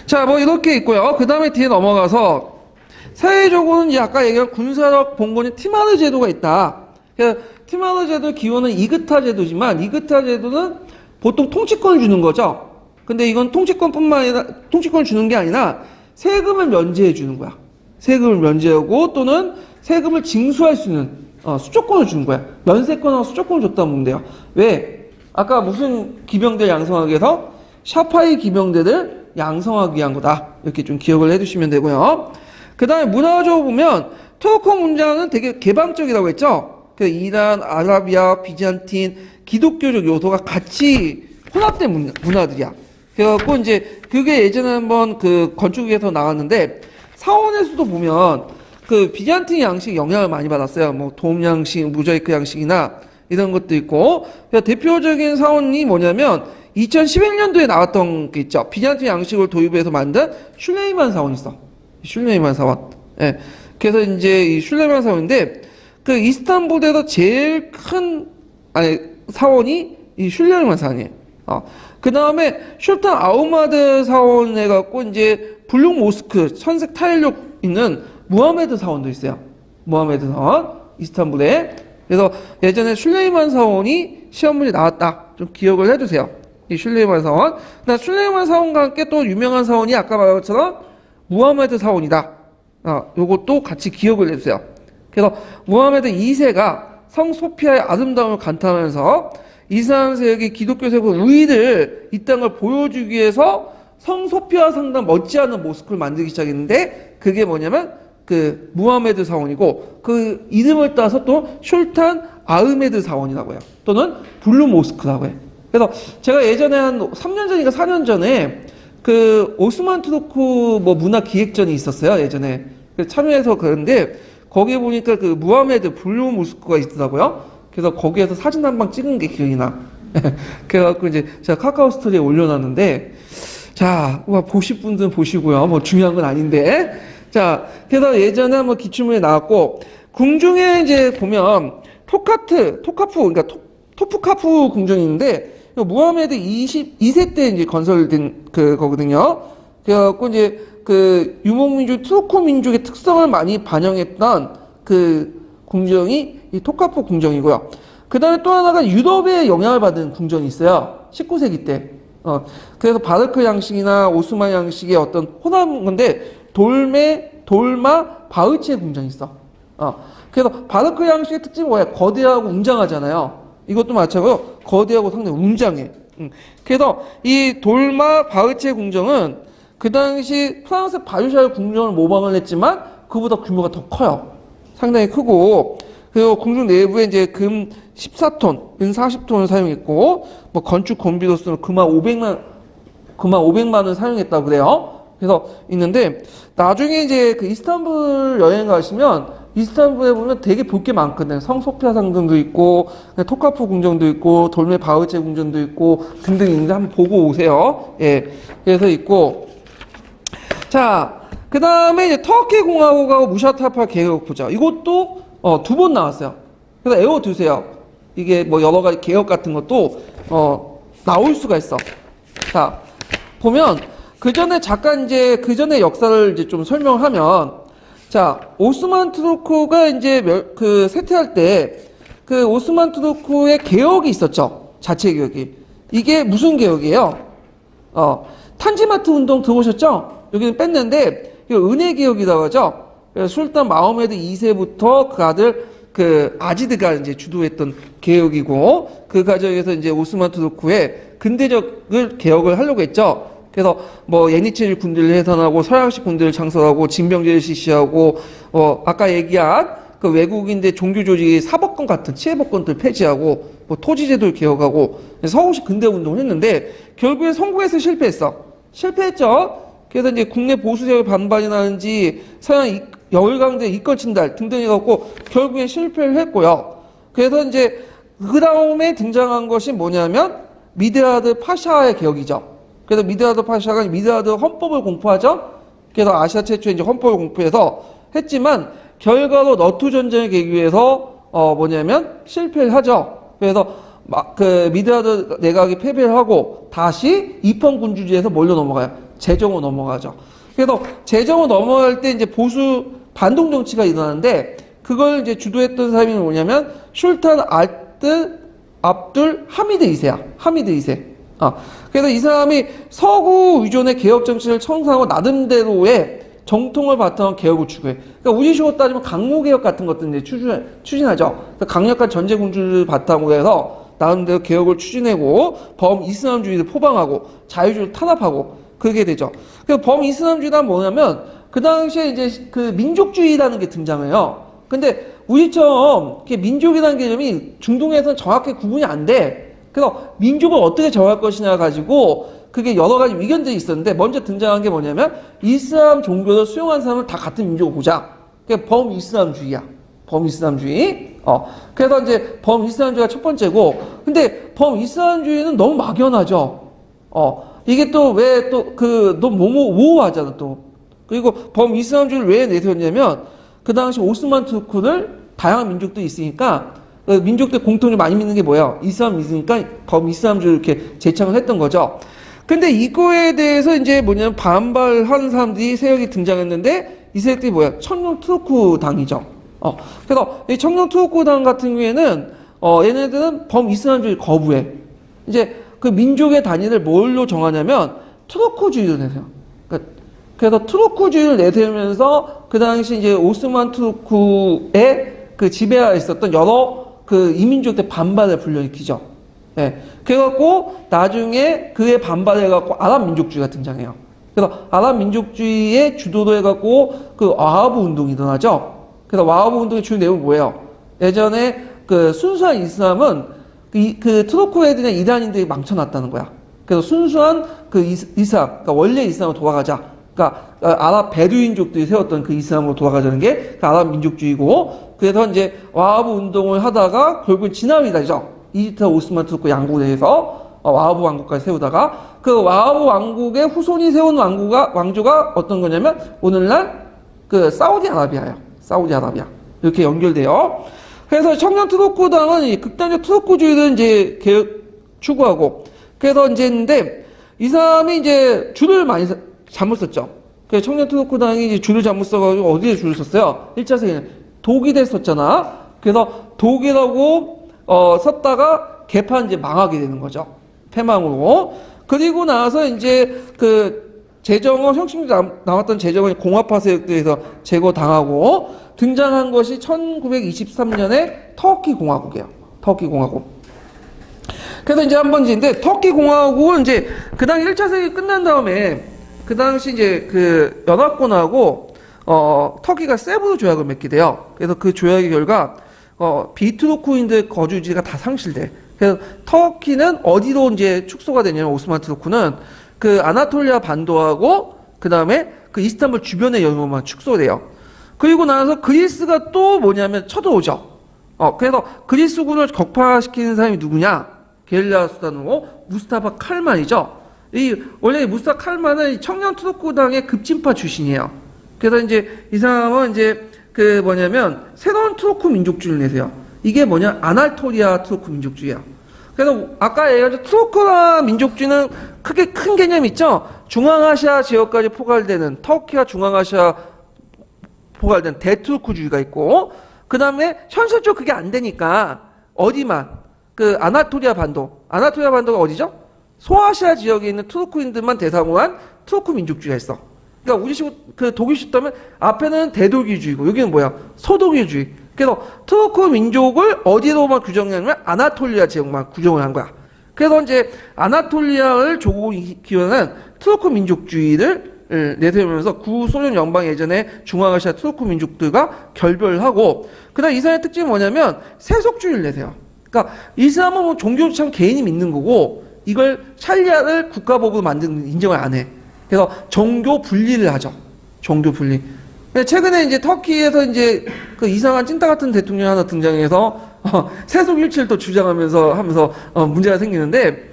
자, 뭐 이렇게 있고요. 그 다음에 뒤에 넘어가서 사회적으로는 이제 아까 얘기한 군사력 봉건인 티마르 제도가 있다. 그래서 티마르 제도 기원은 이그타 제도지만 이그타 제도는 보통 통치권을 주는 거죠. 근데 이건 통치권뿐만 아니라 통치권을 주는 게 아니라 세금을 면제해 주는 거야. 세금을 면제하고 또는 세금을 징수할 수 있는 수초권을 주는 거야. 면세권하고 수초권을 줬다 보면 돼요. 왜? 아까 무슨 기병들 양성하기 위해서 샤파이 기병대를 양성하기 위한 거다. 이렇게 좀 기억을 해두시면 되고요. 그 다음에 문화적으로 보면 투르크 문화는 되게 개방적이라고 했죠. 그 이란, 아라비아, 비잔틴, 기독교적 요소가 같이 혼합된 문화들이야. 그래갖고 이제 그게 예전에 한번 그 건축에서 나왔는데 사원에서도 보면 그 비잔틴 양식 영향을 많이 받았어요. 뭐 돔 양식, 모자이크 양식이나 이런 것도 있고 대표적인 사원이 뭐냐면 2011년도에 나왔던 게 있죠. 비잔틴 양식을 도입해서 만든 슐레이만 사원이 있어. 슐레이만 사원. 예. 그래서 이제 이 슐레이만 사원인데 그 이스탄불에서 제일 큰 사원이 이 슐레이만 사원이에요. 그 다음에 슐탄 아우마드 사원 해갖고 이제 블룩 모스크 천색 타일로 있는 무하메드 사원도 있어요. 무하메드 사원 이스탄불에. 그래서 예전에 슐레이만 사원이 시험 문제 나왔다. 좀 기억을 해두세요. 이 슐레이만 사원. 그다음 슐레이만 사원과 함께 또 유명한 사원이 아까 말한 것처럼 무하메드 사원이다. 요것도 같이 기억을 해주세요. 그래서 무하메드 2세가 성 소피아의 아름다움을 감탄하면서 이슬람 세력이 기독교 세력의 우위를 이 땅을 보여주기 위해서 성 소피아 성당 못지않은 모스크를 만들기 시작했는데 그게 뭐냐면 그 무하메드 사원이고 그 이름을 따서 또 슐탄 아흐메드 사원이라고 해요. 또는 블루 모스크라고 해요. 그래서 제가 예전에 한 3년 전인가 4년 전에 그 오스만 투르크 뭐 문화 기획전이 있었어요. 예전에 참여해서 그런데 거기에 보니까 그 무하메드 블루 모스크가 있더라고요. 그래서 거기에서 사진 한 방 찍은 게 기억이 나. 그래갖고 이제 제가 카카오 스토리에 올려놨는데, 자, 뭐 보실 분들은 보시고요. 뭐 중요한 건 아닌데. 자, 그래서 예전에 한번 기출문에 나왔고, 궁중에 이제 보면 토카프, 그러니까 토프카프 궁정이 있는데, 무하메드 22세 때 이제 건설된 그거거든요. 그래갖고 이제 그 유목민족, 투르크 민족의 특성을 많이 반영했던 그 궁정이 이 토카프 궁정이고요. 그 다음에 또 하나가 유럽의 영향을 받은 궁정이 있어요. 19세기 때. 그래서 바르크 양식이나 오스만 양식의 어떤 혼합인 건데, 돌마, 바흐치의 궁정이 있어. 그래서 바르크 양식의 특징이 뭐야? 거대하고 웅장하잖아요. 이것도 마찬가지로 거대하고 상당히 웅장해. 그래서 이 돌마, 바흐치의 궁정은 그 당시 프랑스 바유샤르 궁정을 모방을 했지만 그보다 규모가 더 커요. 상당히 크고, 그리고 궁중 내부에 이제 금 14톤, 은 40톤을 사용했고, 뭐 건축 건비로서는 금화 500만을 사용했다고 그래요. 그래서 있는데, 나중에 이제 그 이스탄불 여행 가시면, 이스탄불에 보면 되게 볼 게 많거든요. 성소피아 상등도 있고, 토카프 궁정도 있고, 돌메 바흐체 궁정도 있고, 등등 있는데 한번 보고 오세요. 예. 그래서 있고, 자, 그 다음에 이제 터키 공화국하고 무샤타파 개혁 보자. 이것도 두 번 나왔어요. 그래서 외워두세요. 이게 뭐 여러 가지 개혁 같은 것도 나올 수가 있어. 자, 보면 그 전에 잠깐 이제 그 전에 역사를 이제 좀 설명하면, 자, 오스만 투르크가 이제 그 쇠퇴할 때 그 오스만 투르크의 개혁이 있었죠. 자체 개혁이. 이게 무슨 개혁이에요? 탄지마트 운동 들어보셨죠? 여기는 뺐는데, 이거 은혜 개혁이라고 하죠. 술탄 마호메드 2세부터 그 아들 그 아지드가 이제 주도했던 개혁이고, 그 과정에서 이제 오스만 투르크의 근대적을 개혁을 하려고 했죠. 그래서 뭐 예니체질 군대를 해산하고 서양식 군대를 창설하고 징병제를 실시하고 아까 얘기한 그 외국인들 종교 조직의 사법권 같은 치해법권들 폐지하고 뭐 토지제도를 개혁하고 서구식 근대 운동을 했는데 결국엔 성공해서 실패했죠. 그래서 이제 국내 보수세의 반발이 나는지 서양 여일강대 이권 침탈 등등 해갖고 결국엔 실패를 했고요. 그래서 이제 그 다음에 등장한 것이 뭐냐면 미드라드 파샤의 개혁이죠. 그래서 미드라드 파샤가 미드라드 헌법을 공포하죠. 그래서 아시아 최초의 이제 헌법을 공포해서 했지만 결과로 너투 전쟁을 계기해서 뭐냐면 실패를 하죠. 그래서 그 미드라드 내각이 패배를 하고 다시 입헌 군주제에서 뭘로 넘어가요? 제정으로 넘어가죠. 그래서 제정으로 넘어갈 때 이제 보수 반동 정치가 일어나는데 그걸 이제 주도했던 사람이 뭐냐면 슐탄 압둘 하미드 2세야. 하미드 2세. 그래서 이 사람이 서구 위존의 개혁 정치를 청산하고 나름대로의 정통을 바탕한 개혁을 추구해. 그러니까 우리식으로 따지면 강모개혁 같은 것들 이제 추진하죠. 강력한 전제군주를 바탕으로 해서 나름대로 개혁을 추진하고 범이슬람주의를 포방하고 자유주의를 탄압하고 그렇게 되죠. 그래서 범이슬람주의란 뭐냐면 그 당시에 이제 그 민족주의라는 게 등장해요. 근데 우리처럼 민족이라는 개념이 중동에서는 정확히 구분이 안 돼. 그래서 민족을 어떻게 정할 것이냐 가지고 그게 여러 가지 의견들이 있었는데 먼저 등장한 게 뭐냐면 이슬람 종교를 수용한 사람을 다 같은 민족으로 보자. 그게 범이슬람주의야. 범이슬람주의. 그래서 이제 범이슬람주의가 첫 번째고, 근데 범이슬람주의는 너무 막연하죠. 이게 또 왜 또 너무 모호하잖아 또. 그리고 범이슬람주의를 왜 내세웠냐면 그 당시 오스만 투르크를 다양한 민족들이 있으니까 민족들 공통적으로 많이 믿는 게 뭐야? 이슬람 믿으니까 범이슬람주의를 이렇게 제창을 했던 거죠. 근데 이거에 대해서 이제 뭐냐면 반발하는 사람들이 세력이 등장했는데 이 세력들이 뭐야? 청룡 투르크 당이죠. 그래서 이 청룡 투르크 당 같은 경우에는 얘네들은 범이슬람주의 거부해. 이제 그 민족의 단위를 뭘로 정하냐면 투르크주의로 내세요. 그래서 투르크주의를 내세우면서 그 당시 이제 오스만 투르크의 그 지배하에 있었던 여러 그 이민족들 반발을 불러일으키죠. 예. 그래갖고 나중에 그에 반발해갖고 아랍 민족주의가 등장해요. 그래서 아랍 민족주의의 주도로 해갖고 그 와하브 운동이 일어나죠. 그래서 와하브 운동의 주요 내용은 뭐예요? 예전에 그 순수한 이슬람은 그 투르크 애들이나 이란인들이 망쳐놨다는 거야. 그래서 순수한 그 이슬람, 그러니까 원래 이슬람으로 돌아가자. 그러니까 아랍 베두인족들이 세웠던 그 이슬람으로 돌아가자는 게 그 아랍 민족주의고, 그래서 이제 와하브 운동을 하다가 결국 진압이 되죠. 이집트 오스만 투르크 양국 내에서 와하브 왕국까지 세우다가 그 와하브 왕국의 후손이 세운 왕조가 어떤 거냐면 오늘날 그 사우디아라비아예요. 사우디아라비아. 이렇게 연결돼요. 그래서 청년 투르크당은 극단적 투르크주의를 이제 추구하고 그래서 이제 했는데 이 사람이 이제 줄을 많이 잘못 썼죠. 그래서 청년 투르크당이 이제 줄을 잘못 써가지고 어디에 줄을 썼어요? 1차 세계는 독일에 썼잖아. 그래서 독일하고 썼다가 개판 이제 망하게 되는 거죠. 패망으로. 그리고 나서 이제 그 제정원 형식이 남았던 제정원이 공화파 세력들에서 제거당하고 등장한 것이 1923년에 터키 공화국이에요. 터키 공화국. 그래서 이제 한 번인데 터키 공화국은 이제 그 당시 1차 세계 끝난 다음에 그 당시 이제 그 연합군하고 터키가 세브르 조약을 맺게 돼요. 그래서 그 조약의 결과 비투르크인들 거주지가 다 상실돼. 그래서 터키는 어디로 이제 축소가 되냐면 오스만 투르크는 그 아나톨리아 반도하고 그 다음에 그 이스탄불 주변의 영역만 축소돼요. 그리고 나서 그리스가 또 뭐냐면 쳐들어오죠. 그래서 그리스군을 격파시키는 사람이 누구냐? 게릴라 수단으로 무스타파 칼만이죠. 원래 무스타파 칼만은 청년 투르크당의 급진파 출신이에요. 그래서 이제 이 사람은 이제 그 뭐냐면 새로운 투르크 민족주의를 내세요. 이게 뭐냐? 아나톨리아 투르크 민족주의야. 그래서 아까 얘기한 투르크라 민족주의는 크게 큰 개념 있죠? 중앙아시아 지역까지 포괄되는 터키와 중앙아시아 포괄된 대투르크주의가 있고 그 다음에 현실적으로 그게 안 되니까 어디만 그 아나톨리아 반도가 어디죠? 소아시아 지역에 있는 투르크인들만 대상으로 한 투르크 민족주의가 있어. 그러니까 우리식 그 독일식 따면 앞에는 대독일주의고 여기는 뭐야? 소독일주의. 그래서 투르크 민족을 어디로만 규정하냐면 아나톨리아 지역만 규정을 한 거야. 그래서 이제 아나톨리아를 조국이 기원한 투르크 민족주의를 내세우면서 구소련 연방 예전에 중앙아시아 투르크 민족들과 결별하고 그다음 이 사람의 특징이 뭐냐면 세속주의를 내세요. 그러니까 이슬람은 뭐 종교 참 개인이 믿는 거고 이걸 샤리아를 국가법으로 만드는 인정을 안 해. 그래서 종교 분리를 하죠. 종교 분리. 최근에 이제 터키에서 이제 그 이상한 찐따 같은 대통령 하나 등장해서 세속일치를 또 주장하면서 하면서 문제가 생기는데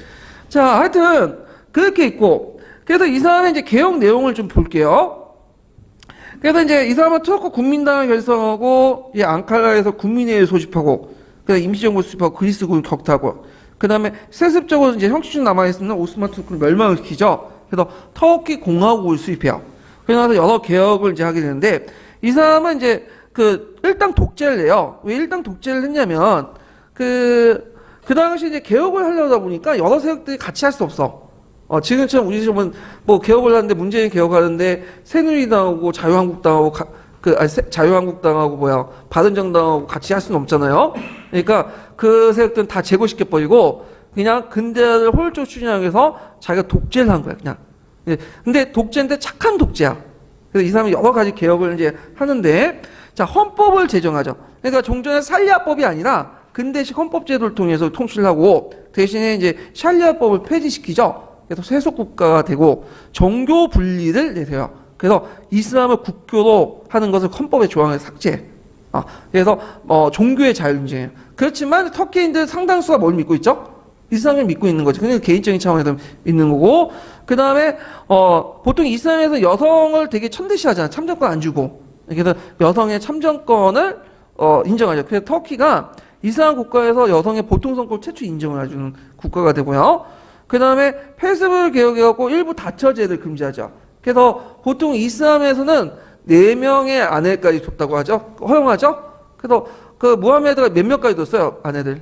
자 하여튼 그렇게 있고 그래서 이 사람의 이제 개혁 내용을 좀 볼게요. 그래서 이제 이 사람은 투르크 국민당을 결성하고 이 앙카라에서 국민회의를 소집하고 그다음 임시정부 수립하고 그리스군을 격퇴하고 그 다음에 세습적으로 이제 형식주의 남아있는 오스만 투르크를 멸망을 시키죠. 그래서 터키 공화국을 수립해요. 그래서 여러 개혁을 이제 하게 되는데 이 사람은 이제 그 일당 독재를 내요. 왜 일당 독재를 했냐면 그 당시 이제 개혁을 하려다 보니까 여러 세력들이 같이 할 수 없어. 지금처럼 우리 집은 뭐 개혁을 하는데 문재인 개혁하는데 새누리당하고 자유한국당하고 자유한국당하고 바른정당하고 같이 할 수는 없잖아요. 그러니까 그 세력들은 다 제거시켜버리고 그냥 근대화를 효율적으로 추진하기 위해서 자기가 독재를 한 거야, 그냥. 근데 독재인데 착한 독재야. 그래서 이 사람이 여러 가지 개혁을 이제 하는데, 자, 헌법을 제정하죠. 그러니까 종전의 살리아법이 아니라 근대식 헌법제도를 통해서 통치를 하고 대신에 이제 샬리아법을 폐지시키죠. 그래서 세속국가가 되고 종교 분리를 내세요. 그래서 이슬람을 국교로 하는 것을 헌법의 조항에 삭제해. 그래서 종교의 자유인지예요. 그렇지만 터키인들 상당수가 뭘 믿고 있죠? 이슬람을 믿고 있는 거죠. 그냥 개인적인 차원에서 있는 거고 그 다음에 보통 이슬람에서 여성을 되게 천대시하잖아요. 참정권 안 주고. 그래서 여성의 참정권을 인정하죠. 그래서 터키가 이슬람 국가에서 여성의 보통선거를 최초 인정을 해주는 국가가 되고요. 그 다음에 폐습을 개혁해갖고 일부 다처제를 금지하죠. 그래서 보통 이슬람에서는 4명의 아내까지 줬다고 하죠. 허용하죠. 그래서 그 무하메드가 몇 명까지 뒀어요, 아내들?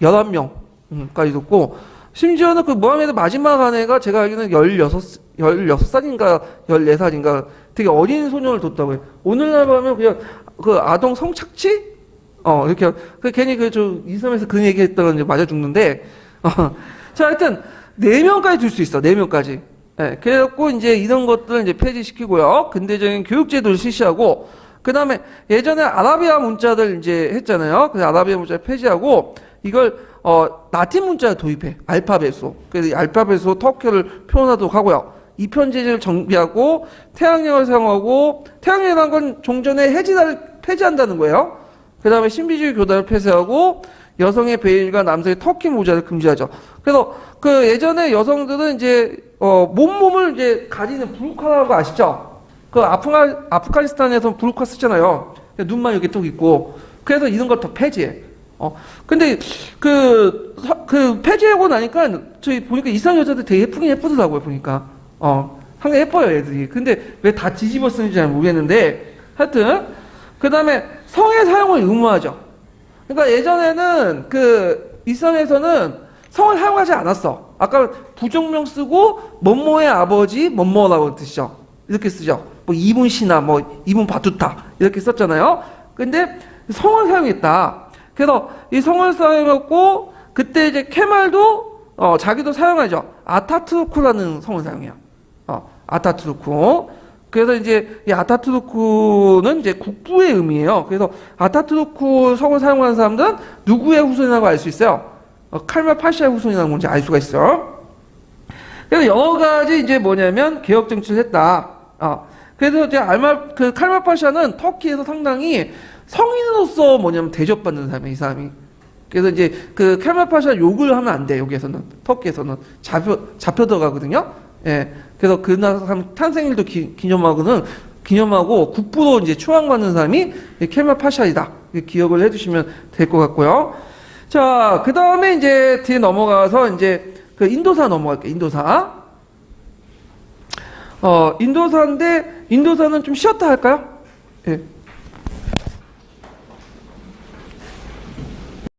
11명까지 뒀고, 심지어는 그 무하메드 마지막 아내가 제가 알기로는 16살인가 14살인가 되게 어린 소년을 뒀다고 해요. 오늘날 보면 그냥 그 아동 성착취? 이렇게, 괜히 이슬람에서 그런 얘기 했다가 이제 맞아 죽는데, 자, 하여튼, 4명까지 둘 수 있어, 4명까지. 네, 그래갖고 이제 이런 것들을 이제 폐지시키고요. 근대적인 교육제도를 실시하고, 그 다음에 예전에 아라비아 문자들 이제 했잖아요. 그래서 아라비아 문자를 폐지하고, 이걸, 라틴 문자를 도입해. 알파벳으로. 그래서 이 알파벳으로 터키어를 표현하도록 하고요. 이편제를 정비하고, 태양령을 사용하고, 태양령이라는 건 종전에 폐지한다는 거예요. 그 다음에 신비주의 교단을 폐쇄하고, 여성의 베일과 남성의 터키 모자를 금지하죠. 그래서 그 예전에 여성들은 이제 몸을 이제 가리는 부르카라는 거 아시죠? 그 아프가니스탄에서 부르카 쓰잖아요. 눈만 이렇게 뚝 있고. 그래서 이런 걸 더 폐지해. 근데 그 폐지하고 나니까 저희 보니까 이상 여자들 되게 예쁘긴 예쁘더라고요, 보니까. 상당히 예뻐요, 애들이. 근데 왜 다 뒤집어 쓰는지 잘 모르겠는데, 하여튼, 그 다음에 성의 사용을 의무화하죠. 그러니까 예전에는 그 이슬람에서는 성을 사용하지 않았어. 아까 부정명 쓰고, 뭐뭐의 아버지, 뭐뭐라고 뜻이죠. 이렇게 쓰죠. 뭐 이분 시나, 뭐 이분 바투타, 이렇게 썼잖아요. 근데 성을 사용했다. 그래서 이 성을 사용했고, 그때 이제 케말도 자기도 사용하죠. 아타투르크라는 성을 사용해요. 아타투르크. 그래서 이제 이 아타투르크는 이제 국부의 의미예요. 그래서 아타투르크 성을 사용하는 사람들은 누구의 후손이라고 알 수 있어요? 칼말 파샤의 후손이라는 건지 알 수가 있어요. 그래서 여러 가지 이제 뭐냐면 개혁 정치를 했다. 그래서 이제 칼말 파샤는 터키에서 상당히 성인으로서 뭐냐면 대접받는 사람이에요, 이 사람이. 그래서 이제 그 칼말 파샤 욕을 하면 안 돼, 여기에서는. 터키에서는. 잡혀 들어가거든요. 예. 그래서 그 나라 사람 탄생일도 기념하고 국부로 이제 추앙받는 사람이 칼말 파샤이다. 기억을 해주시면 될 것 같고요. 자, 그 다음에 이제 뒤에 넘어가서 이제 그 인도사 넘어갈게요, 인도사. 인도사인데, 인도사는 좀 쉬었다 할까요? 예.